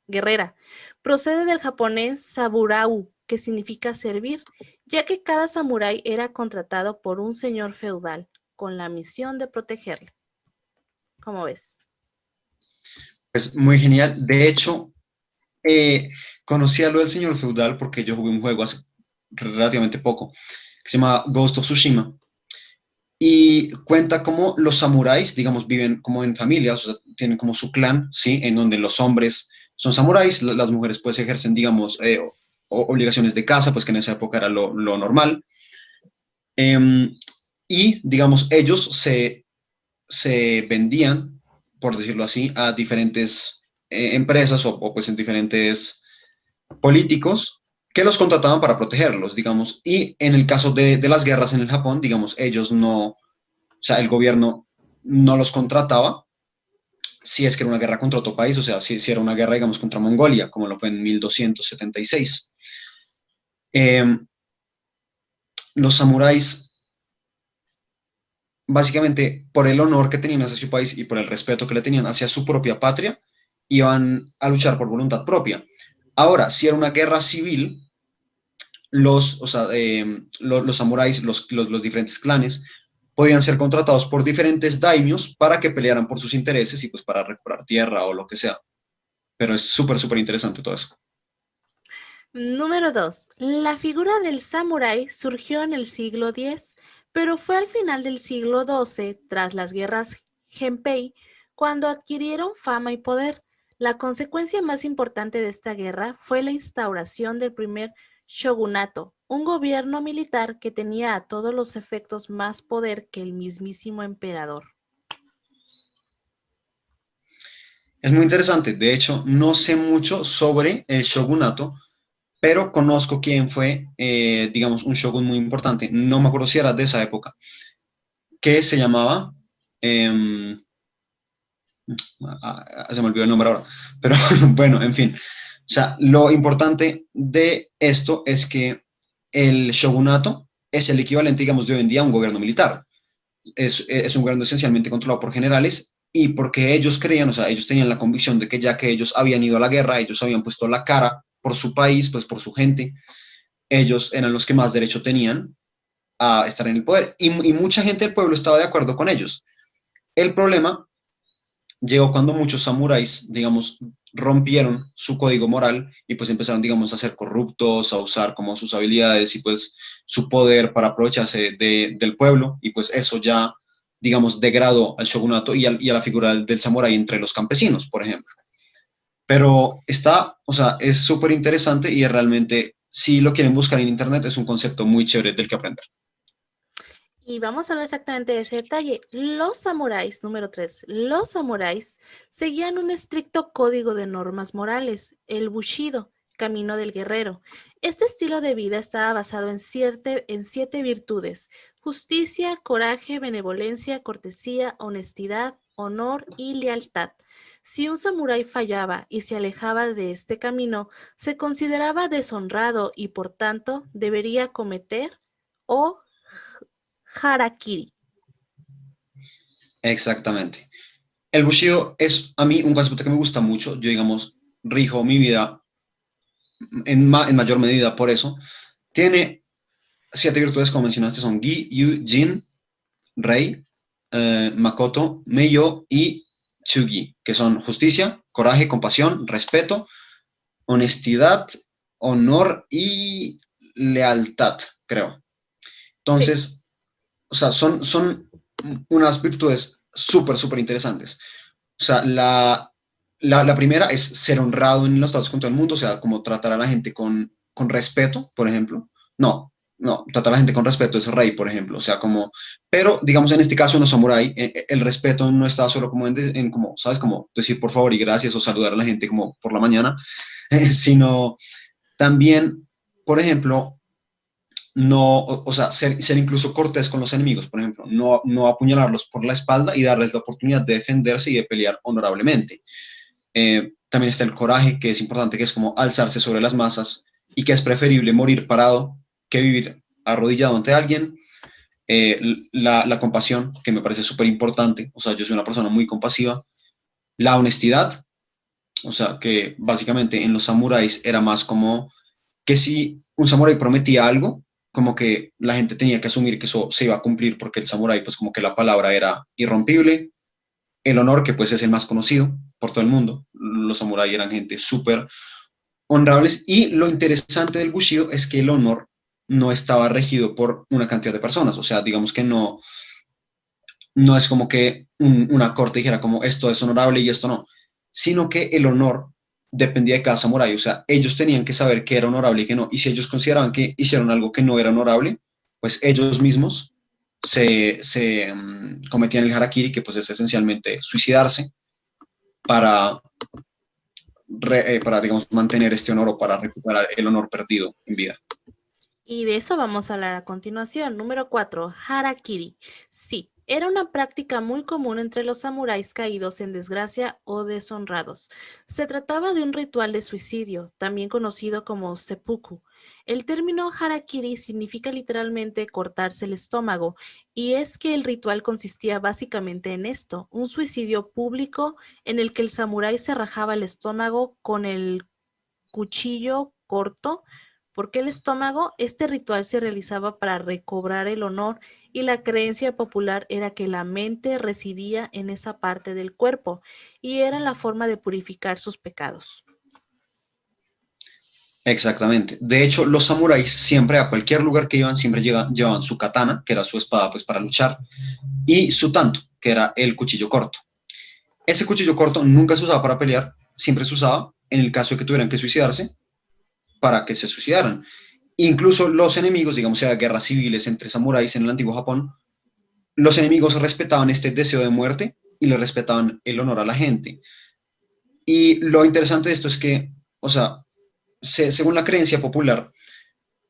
guerrera. Procede del japonés saburau, que significa servir, ya que cada samurái era contratado por un señor feudal con la misión de protegerle. ¿Cómo ves? Es muy genial. De hecho, eh, conocí a lo del señor feudal porque yo jugué un juego hace relativamente poco que se llama Ghost of Tsushima y cuenta cómo los samuráis, digamos, viven como en familias, o sea, tienen como su clan, ¿sí? En donde los hombres son samuráis, las mujeres pues ejercen, digamos, obligaciones de casa, pues que en esa época era lo normal. Eh, y, digamos, ellos se vendían, por decirlo así, a diferentes empresas o pues en diferentes políticos que los contrataban para protegerlos, digamos. Y en el caso de las guerras en el Japón, digamos, ellos no, o sea, el gobierno no los contrataba si es que era una guerra contra otro país, o sea, si era una guerra, digamos, contra Mongolia, como lo fue en 1276. Eh, los samuráis, básicamente, por el honor que tenían hacia su país y por el respeto que le tenían hacia su propia patria, iban a luchar por voluntad propia. Ahora, si era una guerra civil, o sea, los samuráis, los diferentes clanes, podían ser contratados por diferentes daimios para que pelearan por sus intereses y pues para recuperar tierra o lo que sea. Pero es súper, súper interesante todo eso. Número 2. La figura del samurái surgió en el siglo X, pero fue al final del siglo XII, tras las guerras Genpei, cuando adquirieron fama y poder. La consecuencia más importante de esta guerra fue la instauración del primer shogunato, un gobierno militar que tenía a todos los efectos más poder que el mismísimo emperador. Es muy interesante. De hecho, no sé mucho sobre el shogunato, pero conozco quién fue, digamos, un shogun muy importante. No me acuerdo si era de esa época, que se llamaba, eh, se me olvidó el nombre ahora, pero bueno, en fin. O sea, lo importante de esto es que el shogunato es el equivalente, digamos, de hoy en día a un gobierno militar. Es un gobierno esencialmente controlado por generales y porque ellos creían, o sea, ellos tenían la convicción de que ya que ellos habían ido a la guerra, ellos habían puesto la cara por su país, pues por su gente, ellos eran los que más derecho tenían a estar en el poder. Y mucha gente del pueblo estaba de acuerdo con ellos. El problema llegó cuando muchos samuráis, digamos, rompieron su código moral y pues empezaron, digamos, a ser corruptos, a usar como sus habilidades y pues su poder para aprovecharse del pueblo y pues eso ya, digamos, degradó al shogunato y a la figura del samurái entre los campesinos, por ejemplo. Pero está, o sea, es súper interesante y es realmente, si lo quieren buscar en internet, es un concepto muy chévere del que aprender. Y vamos a hablar exactamente de ese detalle. Los samuráis, número 3, los samuráis seguían un estricto código de normas morales, el Bushido, camino del guerrero. Este estilo de vida estaba basado en siete virtudes: justicia, coraje, benevolencia, cortesía, honestidad, honor y lealtad. Si un samurái fallaba y se alejaba de este camino, se consideraba deshonrado y por tanto debería cometer o harakiri. Exactamente. El Bushido es a mí un concepto que me gusta mucho. Yo, digamos, rijo mi vida en mayor medida por eso. Tiene siete virtudes, como mencionaste, son Gi, Yu, Jin, Rei, Makoto, Meiyo y Tsugi, que son justicia, coraje, compasión, respeto, honestidad, honor y lealtad, creo. Sí, Entonces, o sea, son unas virtudes súper, súper interesantes. O sea, la primera es ser honrado en los tratos con todo el mundo, o sea, como tratar a la gente con respeto, por ejemplo. No, no, tratar a la gente con respeto es rey, por ejemplo. O sea, como, pero digamos en este caso en los samuráis, el respeto no está solo como en como, ¿sabes? Como decir por favor y gracias o saludar a la gente como por la mañana, sino también, por ejemplo, no, o sea, ser incluso cortés con los enemigos, por ejemplo, no apuñalarlos por la espalda y darles la oportunidad de defenderse y de pelear honorablemente. También está el coraje, que es importante, que es como alzarse sobre las masas y que es preferible morir parado que vivir arrodillado ante alguien. La compasión, que me parece súper importante, o sea, yo soy una persona muy compasiva. La honestidad, o sea, que básicamente en los samuráis era más como que si un samurái prometía algo, como que la gente tenía que asumir que eso se iba a cumplir porque el samurái, pues como que la palabra era irrompible. El honor, que pues es el más conocido por todo el mundo. Los samuráis eran gente súper honrables y lo interesante del Bushido es que el honor no estaba regido por una cantidad de personas, o sea, digamos que no es como que una corte dijera como esto es honorable y esto no, sino que el honor dependía de cada samurái, o sea, ellos tenían que saber qué era honorable y qué no, y si ellos consideraban que hicieron algo que no era honorable, pues ellos mismos cometían el harakiri, que pues es esencialmente suicidarse para, para, digamos, mantener este honor o para recuperar el honor perdido en vida. y de eso vamos a hablar a continuación. Número 4, harakiri. Sí, era una práctica muy común entre los samuráis caídos en desgracia o deshonrados. Se trataba de un ritual de suicidio, también conocido como seppuku. El término harakiri significa literalmente cortarse el estómago, y es que el ritual consistía básicamente en esto: un suicidio público en el que el samurái se rajaba el estómago con el cuchillo corto. ¿Por qué el estómago? Este ritual se realizaba para recobrar el honor y la creencia popular era que la mente residía en esa parte del cuerpo y era la forma de purificar sus pecados. Exactamente. De hecho, los samuráis siempre a cualquier lugar que iban, siempre llevaban su katana, que era su espada pues para luchar, y su tanto, que era el cuchillo corto. Ese cuchillo corto nunca se usaba para pelear, siempre se usaba en el caso de que tuvieran que suicidarse, para que se suicidaran. Incluso los enemigos, digamos, sea guerras civiles entre samuráis en el antiguo Japón, los enemigos respetaban este deseo de muerte y le respetaban el honor a la gente. Y lo interesante de esto es que, o sea, según la creencia popular,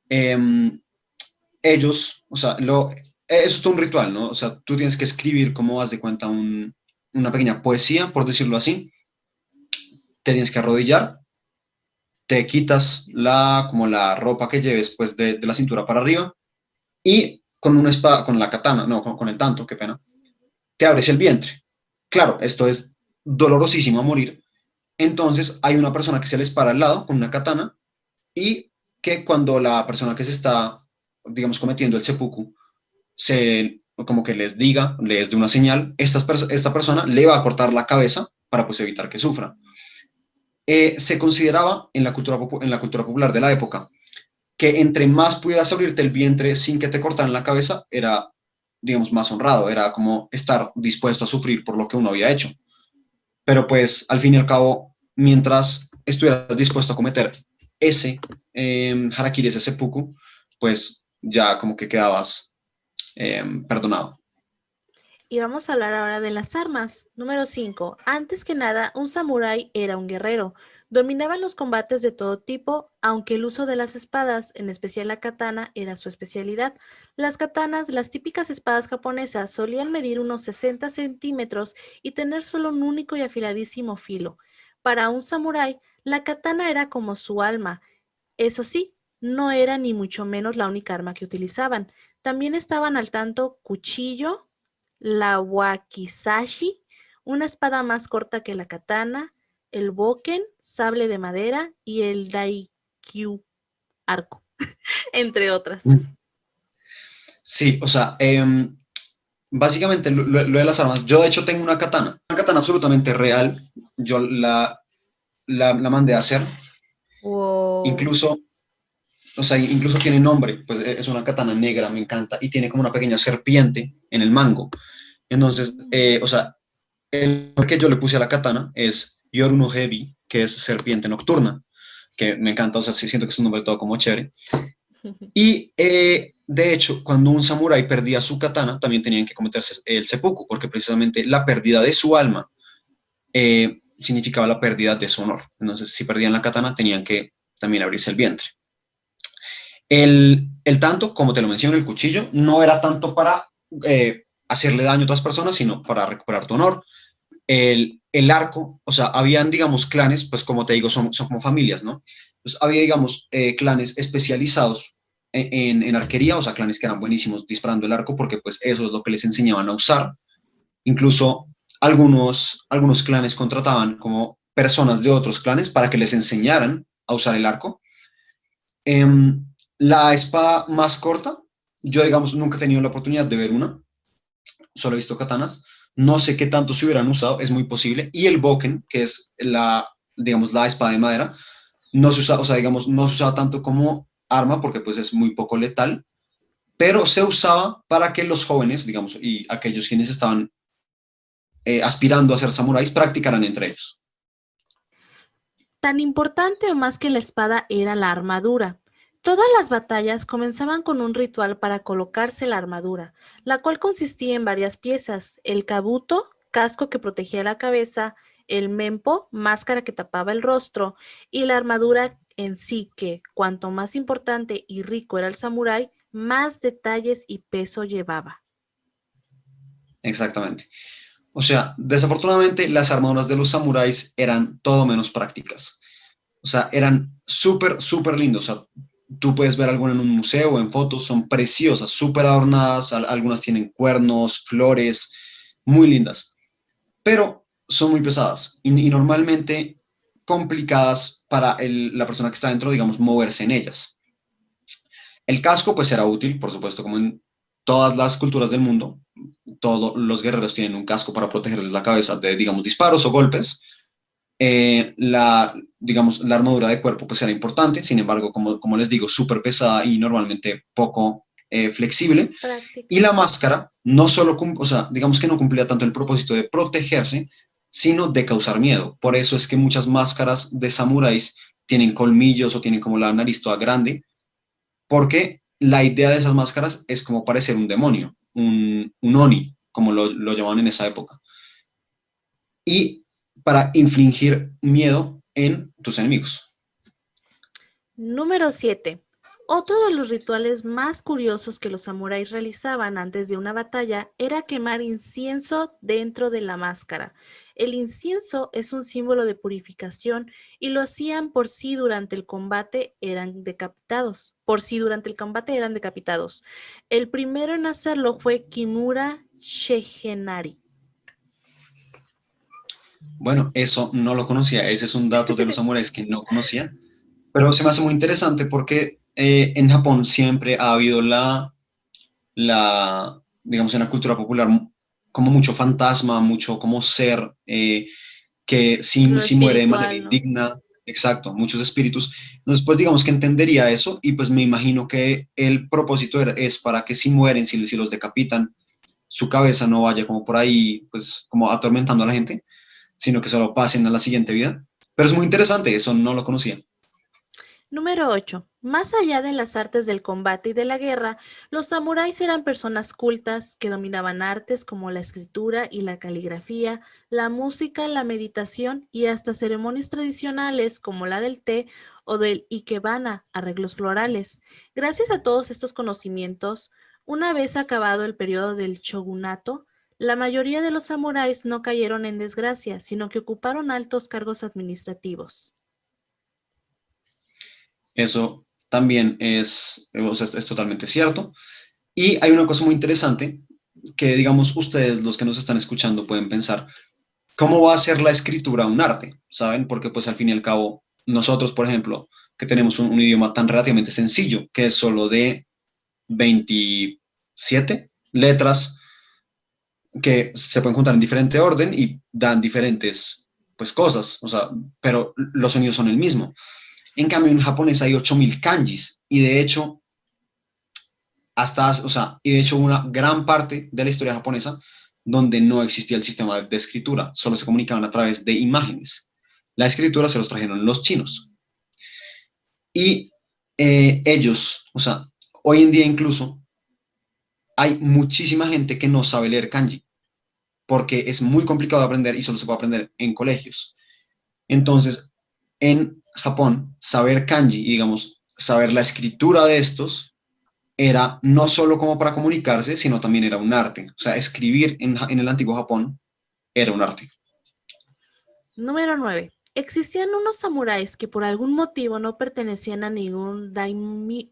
eh, ellos, o sea, eso es todo un ritual, ¿no? O sea, tú tienes que escribir, como haz de cuenta, una pequeña poesía, por decirlo así, te tienes que arrodillar, te quitas como la ropa que lleves pues de la cintura para arriba y con una espada, con la katana, no, con el tanto, qué pena, te abres el vientre. Claro, esto es dolorosísimo a morir. Entonces hay una persona que se les para al lado con una katana y que cuando la persona que se está, digamos, cometiendo el seppuku, como que les dé una señal, esta persona le va a cortar la cabeza para pues evitar que sufra. Se consideraba en la cultura popular de la época que entre más pudieras abrirte el vientre sin que te cortaran la cabeza, era, digamos, más honrado, era como estar dispuesto a sufrir por lo que uno había hecho. Pero pues al fin y al cabo, mientras estuvieras dispuesto a cometer ese harakiri, ese seppuku, pues ya como que quedabas perdonado. Y vamos a hablar ahora de las armas. Número 5. Antes que nada, un samurái era un guerrero. Dominaban los combates de todo tipo, aunque el uso de las espadas, en especial la katana, era su especialidad. Las katanas, las típicas espadas japonesas, solían medir unos 60 centímetros y tener solo un único y afiladísimo filo. Para un samurái, la katana era como su alma. Eso sí, no era ni mucho menos la única arma que utilizaban. También estaban al tanto cuchillo, la wakizashi, una espada más corta que la katana, el boken, sable de madera y el daikyu, arco, entre otras. Sí, o sea, básicamente lo de las armas, yo de hecho tengo una katana absolutamente real, yo la mandé a hacer, Wow. incluso, o sea, incluso tiene nombre, pues es una katana negra, me encanta, y tiene como una pequeña serpiente en el mango. Entonces, o sea, el nombre que yo le puse a la katana es Yoruno Heavy, que es serpiente nocturna, que me encanta, o sea, sí siento que es un nombre todo como chévere. Y de hecho, cuando un samurái perdía su katana, también tenían que cometerse el seppuku, porque precisamente la pérdida de su alma significaba la pérdida de su honor. Entonces, si perdían la katana, tenían que también abrirse el vientre. El tanto, como te lo menciono, el cuchillo, no era tanto para hacerle daño a otras personas, sino para recuperar tu honor. El arco, o sea, habían, digamos, clanes, pues como te digo, son como familias, ¿no? Pues había, digamos, clanes especializados en arquería, o sea, clanes que eran buenísimos disparando el arco, porque pues eso es lo que les enseñaban a usar. Incluso algunos clanes contrataban como personas de otros clanes para que les enseñaran a usar el arco. La espada más corta, yo digamos nunca he tenido la oportunidad de ver una, solo he visto katanas, no sé qué tanto se hubieran usado, es muy posible, y el boken, que es digamos, la espada de madera, no se usa, o sea, digamos, no se usaba tanto como arma porque pues es muy poco letal, pero se usaba para que los jóvenes, digamos, y aquellos quienes estaban aspirando a ser samuráis practicaran entre ellos. Tan importante o más que la espada era la armadura. Todas las batallas comenzaban con un ritual para colocarse la armadura, la cual consistía en varias piezas: el kabuto, casco que protegía la cabeza, el mempo, máscara que tapaba el rostro, y la armadura en sí que, cuanto más importante y rico era el samurái, más detalles y peso llevaba. Exactamente. O sea, desafortunadamente las armaduras de los samuráis eran todo menos prácticas. O sea, eran súper, súper lindos. O sea, tú puedes ver alguna en un museo o en fotos, son preciosas, súper adornadas, algunas tienen cuernos, flores, muy lindas, pero son muy pesadas y normalmente complicadas para la persona que está dentro, digamos, moverse en ellas. El casco, pues, era útil, por supuesto, como en todas las culturas del mundo, todos los guerreros tienen un casco para protegerles la cabeza de, digamos, disparos o golpes. Digamos, la armadura de cuerpo pues era importante, sin embargo, como les digo, súper pesada y normalmente poco flexible. Y Práctica. la máscara no solo, o sea, digamos que no cumplía tanto el propósito de protegerse, sino de causar miedo. Por eso es que muchas máscaras de samuráis tienen colmillos o tienen como la nariz toda grande, porque la idea de esas máscaras es como parecer un demonio, un oni, como lo llamaban en esa época. Y para infligir miedo en tus enemigos. Número 7. Otro de los rituales más curiosos que los samuráis realizaban antes de una batalla era quemar incienso dentro de la máscara. El incienso es un símbolo de purificación y lo hacían por si durante el combate eran decapitados. Por si durante el combate eran decapitados. El primero en hacerlo fue Kimura Shegenari. Bueno, eso no lo conocía, ese es un dato de los samuráis que no conocía, pero se me hace muy interesante porque en Japón siempre ha habido digamos, en la cultura popular, como mucho fantasma, mucho como ser que Lo si muere de manera espiritual, ¿no? indigna, exacto, muchos espíritus. Entonces, pues digamos que entendería eso y pues me imagino que el propósito es para que si mueren, si los decapitan, su cabeza no vaya como por ahí, pues como atormentando a la gente, sino que solo pasen a la siguiente vida. Pero es muy interesante, eso no lo conocía. Número 8. Más allá de las artes del combate y de la guerra, los samuráis eran personas cultas que dominaban artes como la escritura y la caligrafía, la música, la meditación y hasta ceremonias tradicionales como la del té o del ikebana, arreglos florales. Gracias a todos estos conocimientos, una vez acabado el periodo del shogunato, la mayoría de los samuráis no cayeron en desgracia, sino que ocuparon altos cargos administrativos. Eso también o sea, es totalmente cierto. Y hay una cosa muy interesante que, digamos, ustedes, los que nos están escuchando, pueden pensar, ¿cómo va a ser la escritura un arte? ¿Saben? Porque pues al fin y al cabo, nosotros, por ejemplo, que tenemos un idioma tan relativamente sencillo, que es solo de 27 letras que se pueden juntar en diferente orden y dan diferentes pues cosas, o sea, pero los sonidos son el mismo. En cambio, en japonés hay 8000 kanjis y de hecho o sea, y de hecho una gran parte de la historia japonesa donde no existía el sistema de escritura, solo se comunicaban a través de imágenes. La escritura se los trajeron los chinos. Y ellos, o sea, hoy en día incluso hay muchísima gente que no sabe leer kanji, porque es muy complicado de aprender y solo se puede aprender en colegios. Entonces, en Japón, saber kanji, digamos, saber la escritura de estos, era no solo como para comunicarse, sino también era un arte. O sea, escribir en el antiguo Japón era un arte. Número 9. Existían unos samuráis que por algún motivo no pertenecían a ningún daimyo,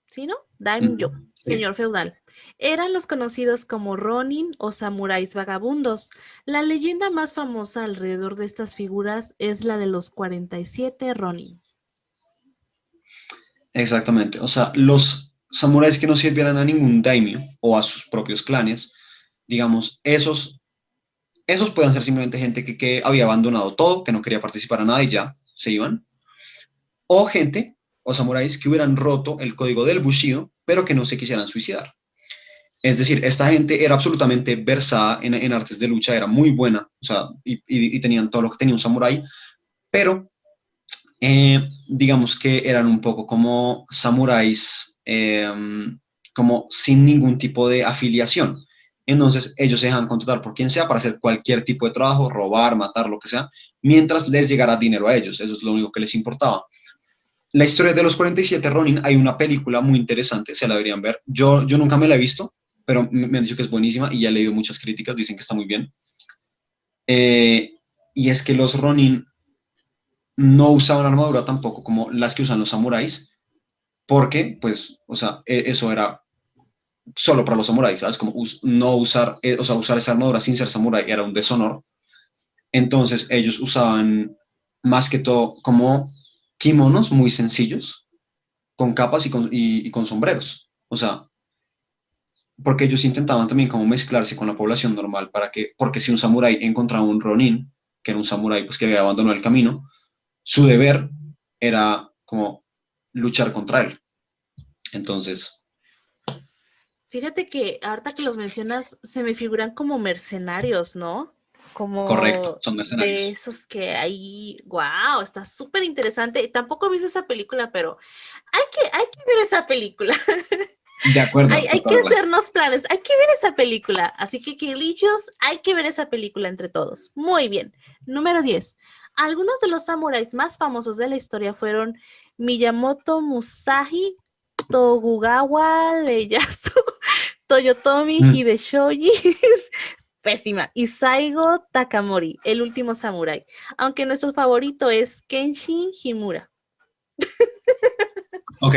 ¿sí, no? Daimyo, Sí, señor feudal. Eran los conocidos como ronin o samuráis vagabundos. La leyenda más famosa alrededor de estas figuras es la de los 47 ronin. exactamente. O sea, los samuráis que no sirvieran a ningún daimyo o a sus propios clanes, digamos, esos pueden ser simplemente gente que había abandonado todo, que no quería participar a nada y ya se iban. O gente, o samuráis que hubieran roto el código del Bushido, pero que no se quisieran suicidar. Es decir, esta gente era absolutamente versada en artes de lucha, era muy buena, o sea, y tenían todo lo que tenía un samurái, pero digamos que eran un poco como samuráis, como sin ningún tipo de afiliación. Entonces ellos se dejan contratar por quien sea para hacer cualquier tipo de trabajo, robar, matar, lo que sea, mientras les llegara dinero a ellos. Eso es lo único que les importaba. La historia de los 47 Ronin, hay una película muy interesante, se la deberían ver. Yo nunca me la he visto, pero me han dicho que es buenísima y ya he leído muchas críticas, dicen que está muy bien. Eh, y es que los Ronin no usaban armadura tampoco como las que usan los samuráis, porque, pues, o sea, eso era solo para los samuráis, ¿sabes? Como no usar, o sea, usar esa armadura sin ser samurái era un deshonor. Entonces ellos usaban más que todo como kimonos muy sencillos, con capas y con sombreros. O sea, porque ellos intentaban también como mezclarse con la población normal para que, porque si un samurái encontraba un ronin, que era un samurái pues que había abandonado el camino, su deber era como luchar contra él. Entonces, Fíjate que ahorita que los mencionas, se me figuran como mercenarios, ¿no? correcto, Como son de mercenarios. esos que ahí, wow, está súper interesante. Tampoco he visto esa película, pero hay que ver esa película. De acuerdo, Hay toca que verla. hacernos planes, hay que ver esa película. Así que, Kilichos, hay que ver esa película entre todos. Muy bien. Número 10. Algunos de los samuráis más famosos de la historia fueron Miyamoto Musashi, Tokugawa Ieyasu, Toyotomi Mm, Hideshoji, pésima, y Saigo Takamori, el último samurái. Aunque nuestro favorito es Kenshin Himura. ok,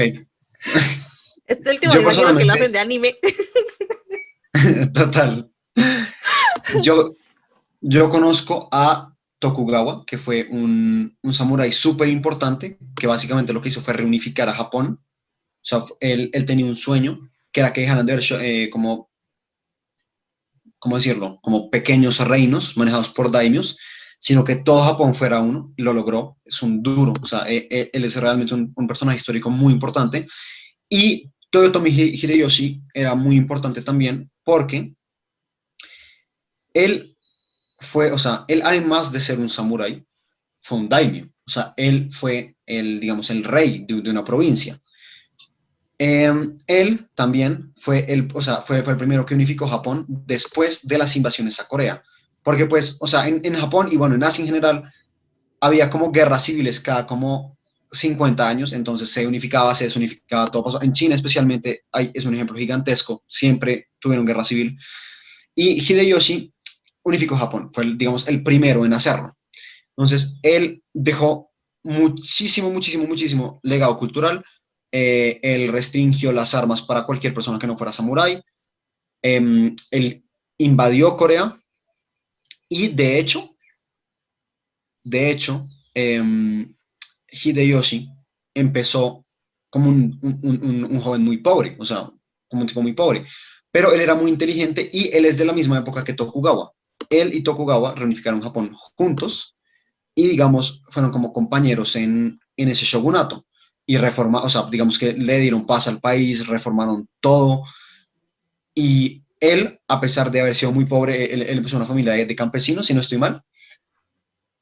Este último me yo imagino que lo personalmente, hacen de anime. total, yo, yo conozco a Tokugawa, que fue un samurái súper importante, que básicamente lo que hizo fue reunificar a Japón. O sea, él tenía un sueño, que era que dejaran de ver como, ¿cómo decirlo? Como pequeños reinos manejados por daimios, sino que todo Japón fuera uno, y lo logró. Es un duro, o sea, él es realmente un personaje histórico muy importante. Y Toyotomi Hideyoshi era muy importante también porque él fue, o sea, él además de ser un samurái, fue un daimyo. O sea, él fue el, digamos, el rey de una provincia. Él también fue el, o sea, fue el primero que unificó Japón después de las invasiones a Corea. Porque pues, o sea, en Japón y bueno, en Asia en general, había como guerras civiles cada como 50 años, entonces se unificaba, se desunificaba, todo pasó. En China especialmente es un ejemplo gigantesco, siempre tuvieron guerra civil. Y Hideyoshi unificó Japón, fue, digamos, el primero en hacerlo. Entonces, él dejó muchísimo, muchísimo, muchísimo legado cultural. Él restringió las armas para cualquier persona que no fuera samurái. Él invadió Corea y de hecho, Hideyoshi empezó como un joven muy pobre, o sea, como un tipo muy pobre, pero él era muy inteligente y él es de la misma época que Tokugawa. Él y Tokugawa reunificaron Japón juntos y, digamos, fueron como compañeros en ese shogunato y o sea, digamos que le dieron paz al país, reformaron todo y él, a pesar de haber sido muy pobre, él empezó una familia de campesinos, si no estoy mal,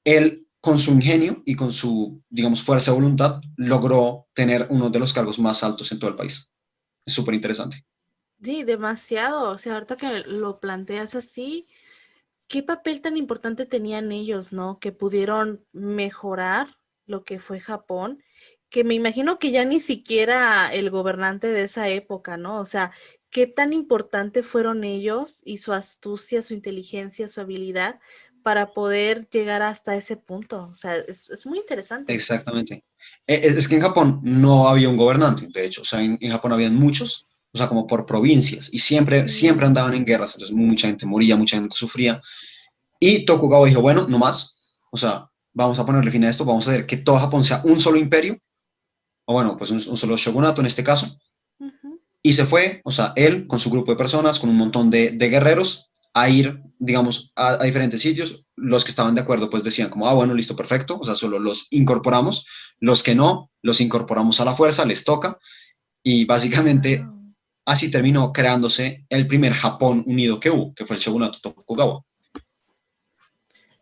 él con su ingenio y con su, digamos, fuerza de voluntad logró tener uno de los cargos más altos en todo el país. Es súper interesante. Sí, demasiado. O sea, ahorita que lo planteas así, ¿qué papel tan importante tenían ellos, no? Que pudieron mejorar lo que fue Japón, que me imagino que ya ni siquiera el gobernante de esa época, ¿no? O sea, ¿qué tan importante fueron ellos y su astucia, su inteligencia, su habilidad para poder llegar hasta ese punto? O sea, es muy interesante. Exactamente. Es que en Japón no había un gobernante, de hecho, o sea, en Japón habían muchos, o sea, como por provincias, y siempre, siempre Mm, andaban en guerras, entonces mucha gente moría, mucha gente sufría, y Tokugawa dijo, bueno, no más, o sea, vamos a ponerle fin a esto, vamos a hacer que todo Japón sea un solo imperio, o bueno, pues un solo shogunato en este caso, ujú. y se fue, o sea, él con su grupo de personas, con un montón de guerreros, a ir, digamos, a diferentes sitios. Los que estaban de acuerdo, pues decían como, ah, bueno, listo, perfecto, o sea, solo los incorporamos. Los que no, los incorporamos a la fuerza, les toca. Y básicamente Wow. así terminó creándose el primer Japón unido que hubo, que fue el Shogunato Tokugawa.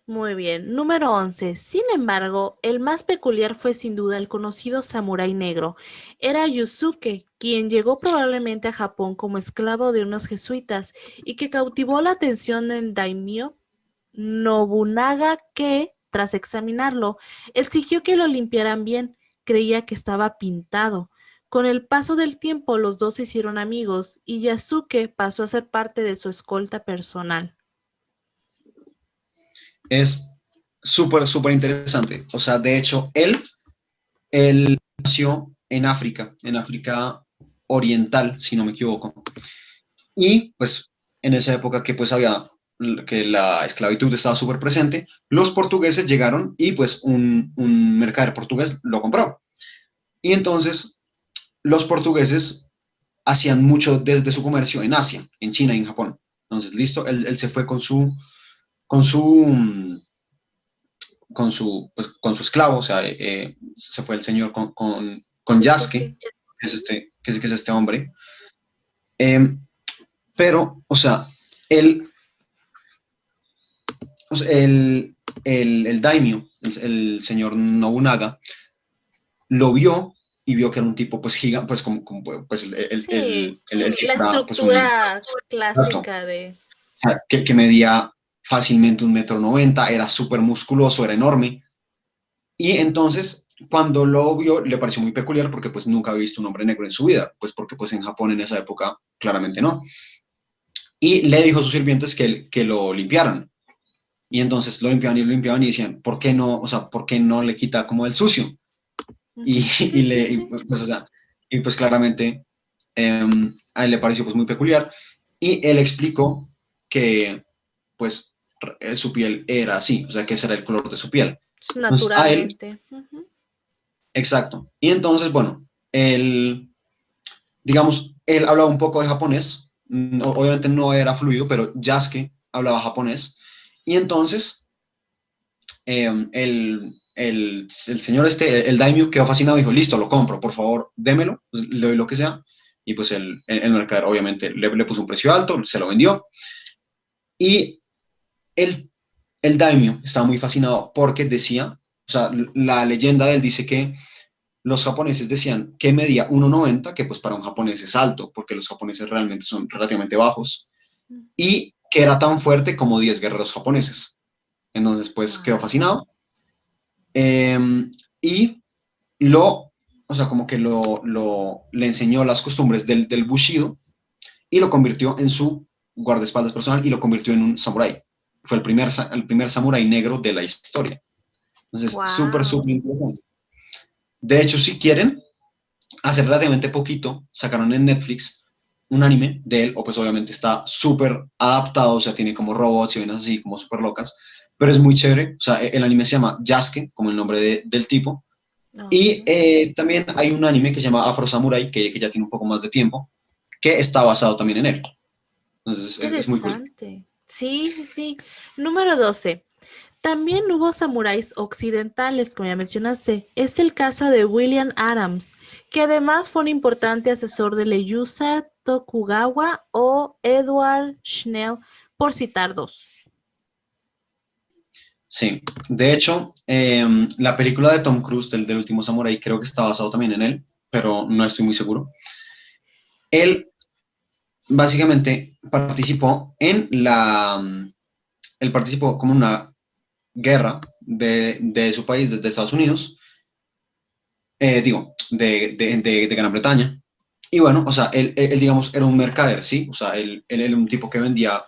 Muy bien. Número 11. Sin embargo, el más peculiar fue sin duda el conocido samurái negro. Era Yusuke, quien llegó probablemente a Japón como esclavo de unos jesuitas y que cautivó la atención del daimyo Nobunaga que, tras examinarlo, exigió que lo limpiaran bien. Creía que estaba pintado. Con el paso del tiempo, los dos se hicieron amigos y Yasuke pasó a ser parte de su escolta personal. Es súper, súper interesante. O sea, de hecho, él nació en África Oriental, si no me equivoco. Y pues en esa época que pues había que la esclavitud estaba súper presente, los portugueses llegaron y pues un mercader portugués lo compró. Y entonces los portugueses hacían mucho desde su comercio en Asia, en China y en Japón. Entonces, listo, él se fue con su, con su esclavo, o sea, se fue el señor con Yasuke, Yusuke. que es este hombre. Eh, pero, él, o sea, el daimyo, el señor Nobunaga, lo vio y vio que era un tipo pues gigante, pues como, pues Sí, el la tipo era pues un estructura gato, clásica de... o sea, que medía fácilmente 1,90 m, era súper musculoso, era enorme. Y entonces, cuando lo vio, le pareció muy peculiar porque pues nunca había visto un hombre negro en su vida, pues porque pues en Japón en esa época claramente no. Y le dijo a sus sirvientes que lo limpiaran. Y entonces lo limpiaban y lo limpiaban y decían, ¿por qué no, o sea, por qué no le quita como el sucio? Y, Ujú. Sí, sí, sí. pues, o sea, y pues claramente a él le pareció pues muy peculiar y él explicó que pues su piel era así, o sea, que ese era el color de su piel. Entonces a él, Naturalmente. Ujú. exacto. Y entonces, bueno, digamos, él hablaba un poco de japonés, obviamente no era fluido, pero Yasuke hablaba japonés. Y entonces el señor el daimyo quedó fascinado y dijo, listo, lo compro, por favor, démelo, pues, le doy lo que sea. Y pues el mercader obviamente le puso un precio alto, se lo vendió. Y el, el daimyo estaba muy fascinado porque decía, o sea, la leyenda de él dice que los japoneses decían que medía 1,90 m, que pues para un japonés es alto, porque los japoneses realmente son relativamente bajos, y que era tan fuerte como 10 guerreros japoneses. Entonces, pues quedó Wow. fascinado. Eh, y lo, o sea, como que le enseñó las costumbres del Bushido y lo convirtió en su guardaespaldas personal y lo convirtió en un samurái. Fue el primer samurái negro de la historia. Entonces, súper, súper Wow. interesante. De hecho, si quieren, hace relativamente poquito sacaron en Netflix un anime de él, o pues obviamente está súper adaptado, o sea, tiene como robots y vainas así, como súper locas, pero es muy chévere. O sea, el anime se llama Yasuke, como el nombre del tipo, y Ok. también hay un anime que se llama Afro Samurai, que ya tiene un poco más de tiempo, que está basado también en él. Qué Entonces es muy cool. interesante. Sí, sí, sí. Número 12. También hubo samuráis occidentales, como ya mencionaste. Es el caso de William Adams, que además fue un importante asesor de Ieyasu Tokugawa o Edward Schnell, por citar dos. Sí, de hecho, la película de Tom Cruise, del último Samurai, creo que está basado también en él, pero no estoy muy seguro. Él básicamente participó él participó como en una guerra de su país, desde Estados Unidos, digo, de Gran Bretaña. Y bueno, o sea, él, digamos, era un mercader, ¿sí? O sea, él era un tipo que vendía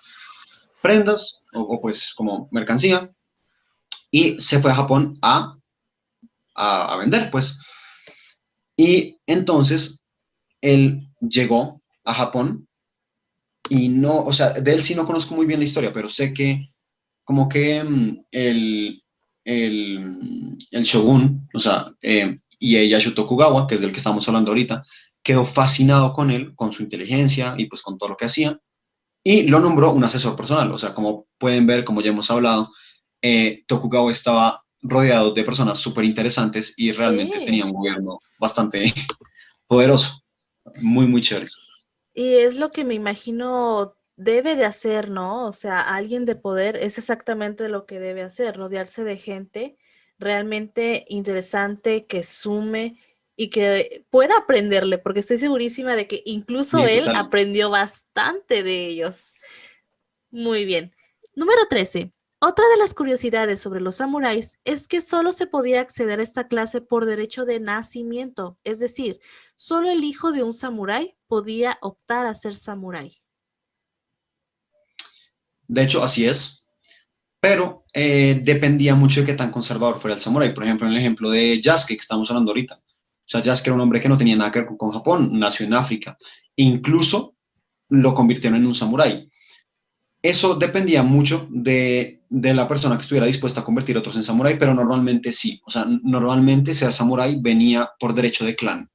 prendas o pues como mercancía y se fue a Japón a vender, pues. Y entonces él llegó a Japón y no, o sea, de él sí no conozco muy bien la historia, pero sé que como que el shogun, o sea, Ieyasu Tokugawa, que es del que estamos hablando ahorita, quedó fascinado con él, con su inteligencia y pues con todo lo que hacía, y lo nombró un asesor personal. O sea, como pueden ver, como ya hemos hablado, Tokugawa estaba rodeado de personas súper interesantes y realmente tenía Sí. un gobierno bastante poderoso, muy, muy chévere. Y es lo que me imagino debe de hacer, ¿no? O sea, alguien de poder es exactamente lo que debe hacer, rodearse de gente realmente interesante, que sume y que pueda aprenderle, porque estoy segurísima de que incluso Sí, él total. aprendió bastante de ellos. Muy bien. Número 13. Otra de las curiosidades sobre los samuráis es que solo se podía acceder a esta clase por derecho de nacimiento, es decir, solo el hijo de un samurái podía optar a ser samurái. De hecho, así es, pero dependía mucho de qué tan conservador fuera el samurái. Por ejemplo, en el ejemplo de Yasuke, que estamos hablando ahorita. O sea, Yasuke era un hombre que no tenía nada que ver con Japón, nació en África. Incluso lo convirtieron en un samurái. Eso dependía mucho de la persona que estuviera dispuesta a convertir a otros en samurái, pero normalmente sí. O sea, normalmente ser samurái venía por derecho de clan.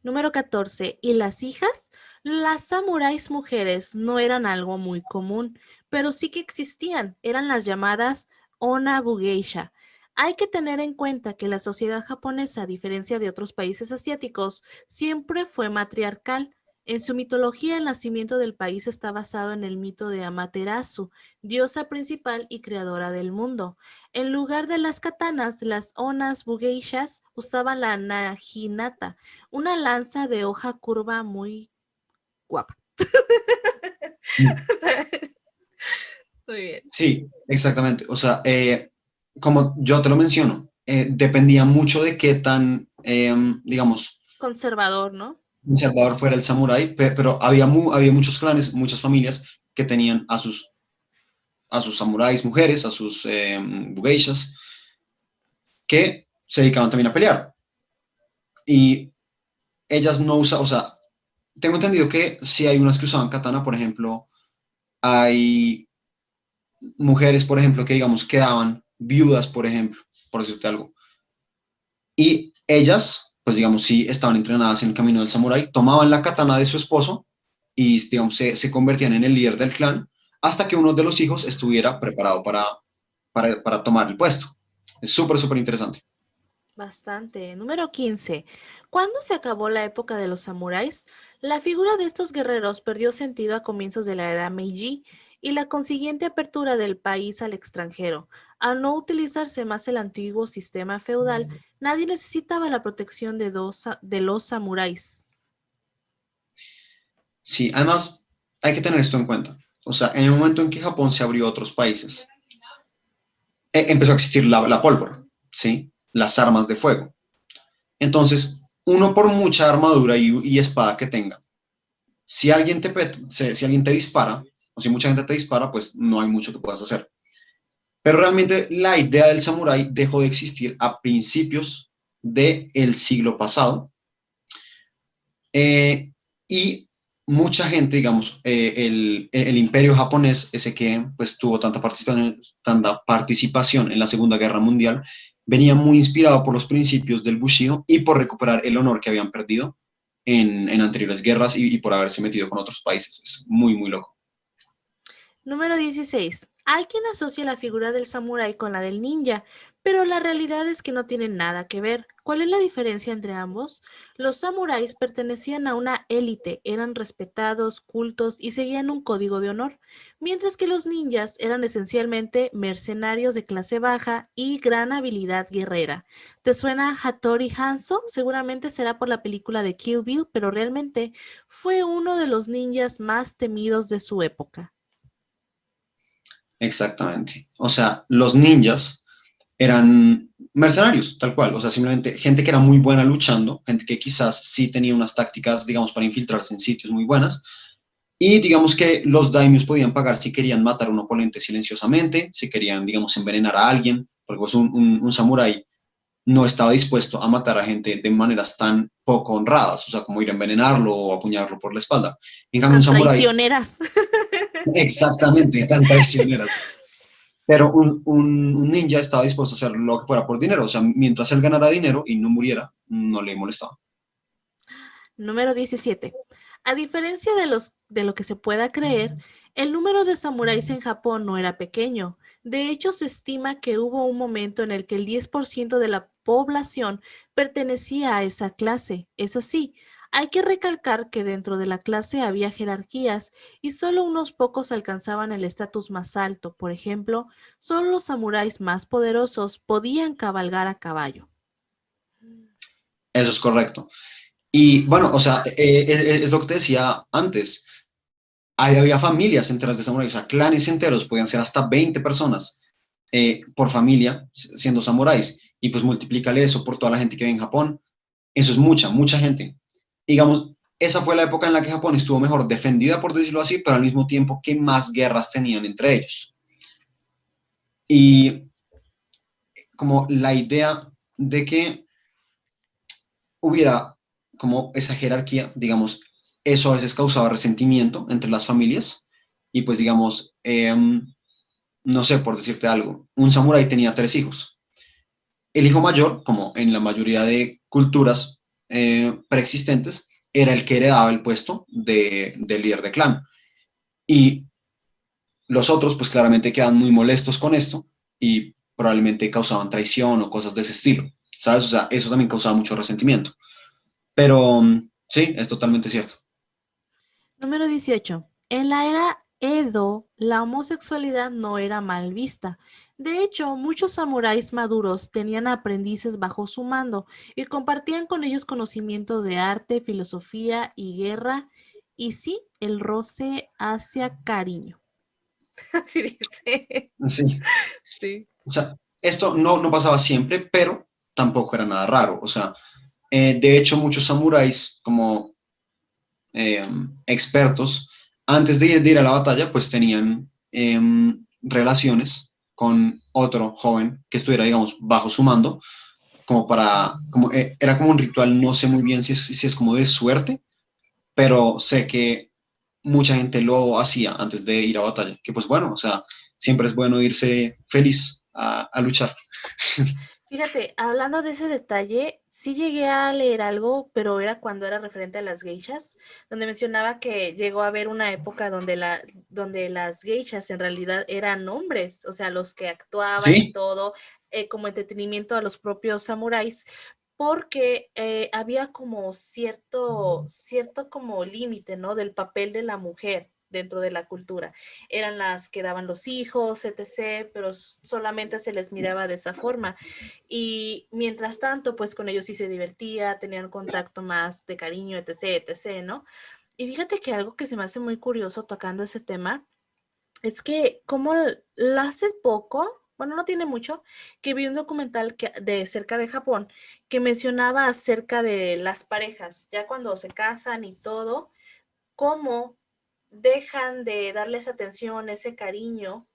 Número 14. ¿Y las hijas? Las samuráis mujeres no eran algo muy común, pero sí que existían. Eran las llamadas Onabugeisha. Hay que tener en cuenta que la sociedad japonesa, a diferencia de otros países asiáticos, siempre fue matriarcal. En su mitología, el nacimiento del país está basado en el mito de Amaterasu, diosa principal y creadora del mundo. En lugar de las katanas, las onas bugeishas usaban la naginata, una lanza de hoja curva muy guapa. Muy bien. Sí, exactamente. O sea, como yo te lo menciono, dependía mucho de qué tan, digamos, Conservador, ¿no? conservador fuera el samurái, pero había muchos clanes, muchas familias que tenían a sus samuráis mujeres, a sus geishas, que se dedicaban también a pelear. Y ellas no usaban, o sea, tengo entendido que si hay unas que usaban katana, por ejemplo, hay mujeres, por ejemplo, que digamos quedaban viudas, por ejemplo, por decirte algo. Y ellas, pues digamos, sí estaban entrenadas en el camino del samurái, tomaban la katana de su esposo y, digamos, se convertían en el líder del clan hasta que uno de los hijos estuviera preparado para tomar el puesto. Es súper, súper interesante. Bastante. Número 15. ¿Cuándo se acabó la época de los samuráis? La figura de estos guerreros perdió sentido a comienzos de la era Meiji y la consiguiente apertura del país al extranjero. Al no utilizarse más el antiguo sistema feudal, nadie necesitaba la protección de los samuráis. Sí, además hay que tener esto en cuenta. O sea, en el momento en que Japón se abrió a otros países, empezó a existir la pólvora, ¿sí? Las armas de fuego. Entonces, uno por mucha armadura y espada que tenga, si alguien te dispara, o si mucha gente te dispara, pues no hay mucho que puedas hacer. Pero realmente la idea del samurái dejó de existir a principios del siglo pasado, y mucha gente, digamos, el imperio japonés, ese que pues, tuvo tanta participación en la Segunda Guerra Mundial, venía muy inspirado por los principios del Bushido y por recuperar el honor que habían perdido en anteriores guerras y por haberse metido con otros países. Es muy, muy loco. Número 16. Hay quien asocia la figura del samurái con la del ninja, pero la realidad es que no tienen nada que ver. ¿Cuál es la diferencia entre ambos? Los samuráis pertenecían a una élite, eran respetados, cultos y seguían un código de honor, mientras que los ninjas eran esencialmente mercenarios de clase baja y gran habilidad guerrera. ¿Te suena Hattori Hanzo? Seguramente será por la película de Kill Bill, pero realmente fue uno de los ninjas más temidos de su época. Exactamente. O sea, los ninjas eran mercenarios, tal cual. O sea, simplemente gente que era muy buena luchando, gente que quizás sí tenía unas tácticas, digamos, para infiltrarse en sitios muy buenas. Y digamos que los daimios podían pagar si querían matar a un oponente silenciosamente, si querían, digamos, envenenar a alguien, porque pues un samurái no estaba dispuesto a matar a gente de maneras tan poco honradas, o sea, como ir a envenenarlo o apuñalarlo por la espalda. En cambio, un Tan samurái, traicioneras. exactamente, tan traicioneras. Pero un ninja estaba dispuesto a hacer lo que fuera por dinero, o sea, mientras él ganara dinero y no muriera, no le molestaba. Número 17. A diferencia de lo que se pueda creer, el número de samuráis en Japón no era pequeño. De hecho, se estima que hubo un momento en el que el 10% de la población pertenecía a esa clase. Eso sí, hay que recalcar que dentro de la clase había jerarquías y solo unos pocos alcanzaban el estatus más alto. Por ejemplo, solo los samuráis más poderosos podían cabalgar a caballo. Eso es correcto. Y bueno, o sea, es lo que te decía antes. Había familias enteras de samuráis, o sea, clanes enteros, podían ser hasta 20 personas por familia siendo samuráis. Y pues multiplícale eso por toda la gente que vive en Japón. Eso es mucha, mucha gente. Digamos, esa fue la época en la que Japón estuvo mejor defendida, por decirlo así, pero al mismo tiempo que más guerras tenían entre ellos. Y como la idea de que hubiera como esa jerarquía, digamos, eso a veces causaba resentimiento entre las familias y pues digamos, no sé, por decirte algo, un samurái tenía tres hijos. El hijo mayor, como en la mayoría de culturas, preexistentes, era el que heredaba el puesto del líder de clan. Y los otros, pues claramente quedan muy molestos con esto y probablemente causaban traición o cosas de ese estilo, ¿sabes? O sea, eso también causaba mucho resentimiento. Pero sí, es totalmente cierto. Número 18. En la era Edo, la homosexualidad no era mal vista. De hecho, muchos samuráis maduros tenían aprendices bajo su mando y compartían con ellos conocimientos de arte, filosofía y guerra, y sí, el roce hacia cariño. Así dice. Sí, Sí. o sea, esto no pasaba siempre, pero tampoco era nada raro. O sea, de hecho, muchos samuráis, como eh, expertos, antes de ir a la batalla, pues tenían relaciones con otro joven que estuviera, digamos, bajo su mando, como para, como, era como un ritual, no sé muy bien si es como de suerte, pero sé que mucha gente lo hacía antes de ir a batalla, que pues bueno, o sea, siempre es bueno irse feliz a luchar. Fíjate, hablando de ese detalle, sí llegué a leer algo, pero era cuando era referente a las geishas, donde mencionaba que llegó a haber una época donde las geishas en realidad eran hombres, o sea, los que actuaban y Sí, todo, como entretenimiento a los propios samuráis, porque había como cierto como límite, ¿no? Del papel de la mujer dentro de la cultura. Eran las que daban los hijos, etc., pero solamente se les miraba de esa forma. Y mientras tanto, pues con ellos sí se divertía, tenían contacto más de cariño, etc., etc., ¿no? Y fíjate que algo que se me hace muy curioso tocando ese tema es que como hace poco, bueno, no tiene mucho, que vi un documental de cerca de Japón que mencionaba acerca de las parejas, ya cuando se casan y todo, cómo dejan de darles atención, ese cariño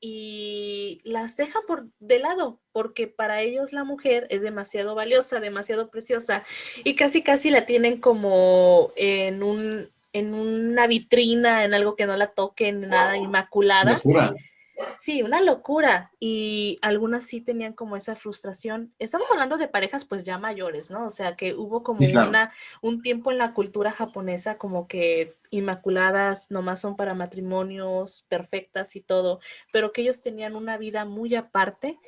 y las dejan de lado, porque para ellos la mujer es demasiado valiosa, demasiado preciosa, y casi casi la tienen como en una vitrina, en algo que no la toquen, nada, inmaculadas. locura. Sí, una locura. Y algunas sí tenían como esa frustración. Estamos hablando de parejas pues ya mayores, ¿no? O sea, que hubo como Sí, claro, un tiempo en la cultura japonesa como que inmaculadas nomás son para matrimonios perfectas y todo, pero que ellos tenían una vida muy aparte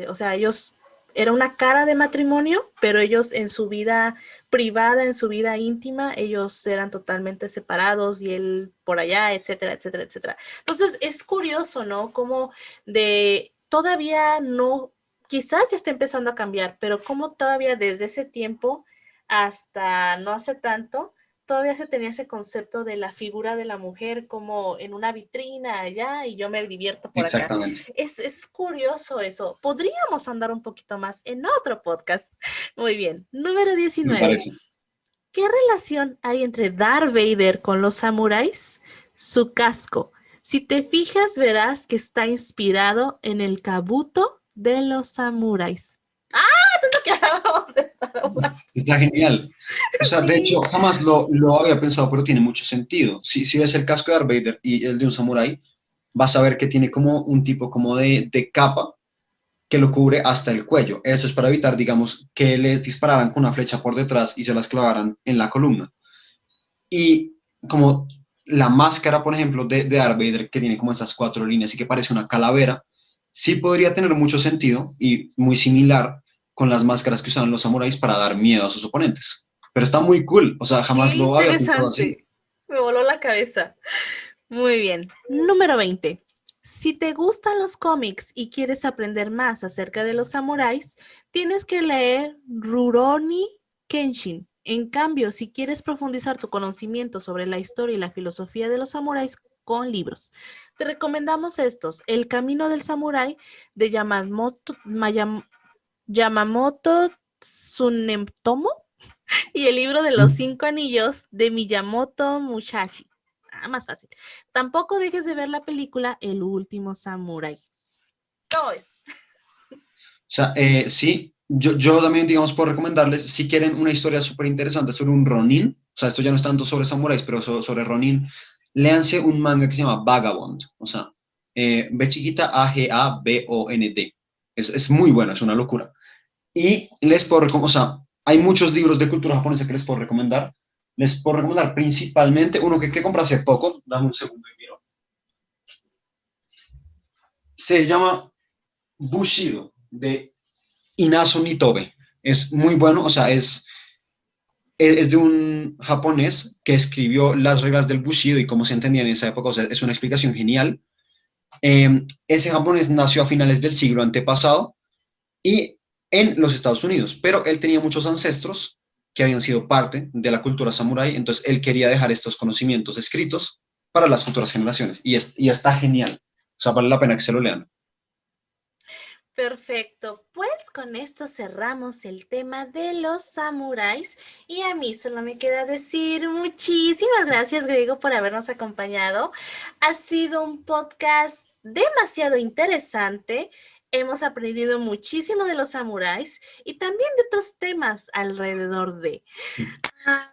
o sea, ellos era una cara de matrimonio, pero ellos en su vida privada, en su vida íntima, ellos eran totalmente separados y él por allá, etcétera, etcétera, etcétera. Entonces es curioso, ¿no? Como de todavía no, quizás ya está empezando a cambiar, pero como todavía desde ese tiempo hasta no hace tanto, todavía se tenía ese concepto de la figura de la mujer como en una vitrina allá y yo me divierto por acá. exactamente. Es curioso eso. Podríamos andar un poquito más en otro podcast. Muy bien. Número Me 19. parece. ¿Qué relación hay entre Darth Vader con los samuráis? Su casco. Si te fijas, verás que está inspirado en el kabuto de los samuráis. ¡Ah! Tanto que hablábamos de Star Wars. Está genial. O sea, de Sí. hecho, jamás lo había pensado, pero tiene mucho sentido. Si ves el casco de Darth Vader y el de un samurái, vas a ver que tiene como un tipo como de capa que lo cubre hasta el cuello. Esto es para evitar, digamos, que les dispararan con una flecha por detrás y se las clavaran en la columna. Y como la máscara, por ejemplo, de Darth Vader, que tiene como esas cuatro líneas y que parece una calavera, sí podría tener mucho sentido y muy similar con las máscaras que usaban los samuráis para dar miedo a sus oponentes. Pero está muy cool, o sea, Qué jamás lo había pensado así. interesante. Me voló la cabeza. Muy bien. Número 20. Si te gustan los cómics y quieres aprender más acerca de los samuráis, tienes que leer Rurouni Kenshin. En cambio, si quieres profundizar tu conocimiento sobre la historia y la filosofía de los samuráis con libros, te recomendamos estos: El camino del samurái de Yamamoto Tsunemoto y el libro de los ¿Mm? 5 anillos de Miyamoto Musashi. Ah, más fácil. Tampoco dejes de ver la película El último samurái. ¿Cómo es? O sea, sí, yo también, digamos, puedo recomendarles, si quieren una historia súper interesante sobre un Ronin, o sea, esto ya no es tanto sobre samuráis, pero sobre Ronin, léanse un manga que se llama Vagabond, o sea, B chiquita Agabond. Es muy bueno, es una locura. Y les puedo recomendar, o sea, hay muchos libros de cultura japonesa que les puedo recomendar. Les puedo recomendar principalmente uno que compré hace poco. Dame un segundo y miro. Se llama Bushido, de Inazo Nitobe. Es muy bueno, o sea, es de un japonés que escribió las reglas del Bushido y cómo se entendía en esa época. O sea, es una explicación genial. Ese japonés nació a finales del siglo antepasado y en los Estados Unidos, pero él tenía muchos ancestros que habían sido parte de la cultura samurái, entonces él quería dejar estos conocimientos escritos para las futuras generaciones y está genial, o sea, vale la pena que se lo lean. Perfecto, pues con esto cerramos el tema de los samuráis y a mí solo me queda decir muchísimas gracias, Grego, por habernos acompañado. Ha sido un podcast demasiado interesante. Hemos aprendido muchísimo de los samuráis y también de otros temas alrededor de. Ah,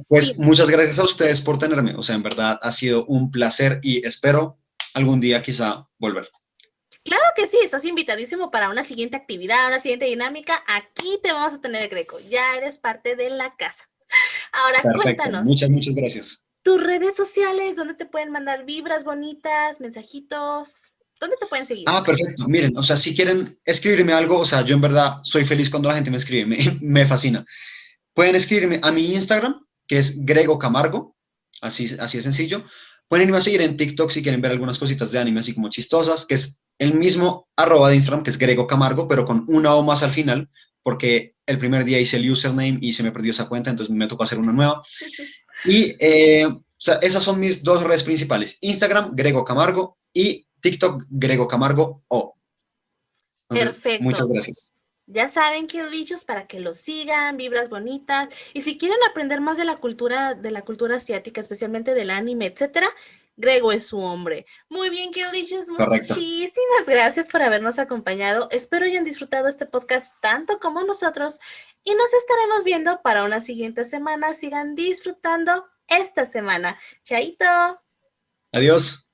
Pues dime. muchas gracias a ustedes por tenerme, o sea, en verdad ha sido un placer y espero algún día quizá volver. Claro que sí, estás invitadísimo para una siguiente actividad, una siguiente dinámica. Aquí te vamos a tener, Greco. Ya eres parte de la casa. Ahora Perfecto, cuéntanos, muchas gracias. tus redes sociales, ¿dónde te pueden mandar vibras bonitas, mensajitos? ¿Dónde te pueden seguir? Ah, perfecto. Miren, o sea, si quieren escribirme algo, o sea, yo en verdad soy feliz cuando la gente me escribe, me fascina. Pueden escribirme a mi Instagram, que es Grego Camargo, así de sencillo. Pueden irme a seguir en TikTok si quieren ver algunas cositas de anime así como chistosas, que es el mismo @ de Instagram, que es Grego Camargo, pero con una O más al final, porque el primer día hice el username y se me perdió esa cuenta, entonces me tocó hacer una nueva. Y o sea, esas son mis dos redes principales, Instagram, Grego Camargo, y TikTok, Grego Camargo O. Entonces, muchas Perfecto. gracias. Ya saben, Kirlichos, para que los sigan, vibras bonitas. Y si quieren aprender más de la cultura asiática, especialmente del anime, etcétera, Grego es su hombre. Muy bien, Kirlichos, Correcto. muchísimas gracias por habernos acompañado. Espero hayan disfrutado este podcast tanto como nosotros y nos estaremos viendo para una siguiente semana. Sigan disfrutando esta semana. Chaito. Adiós.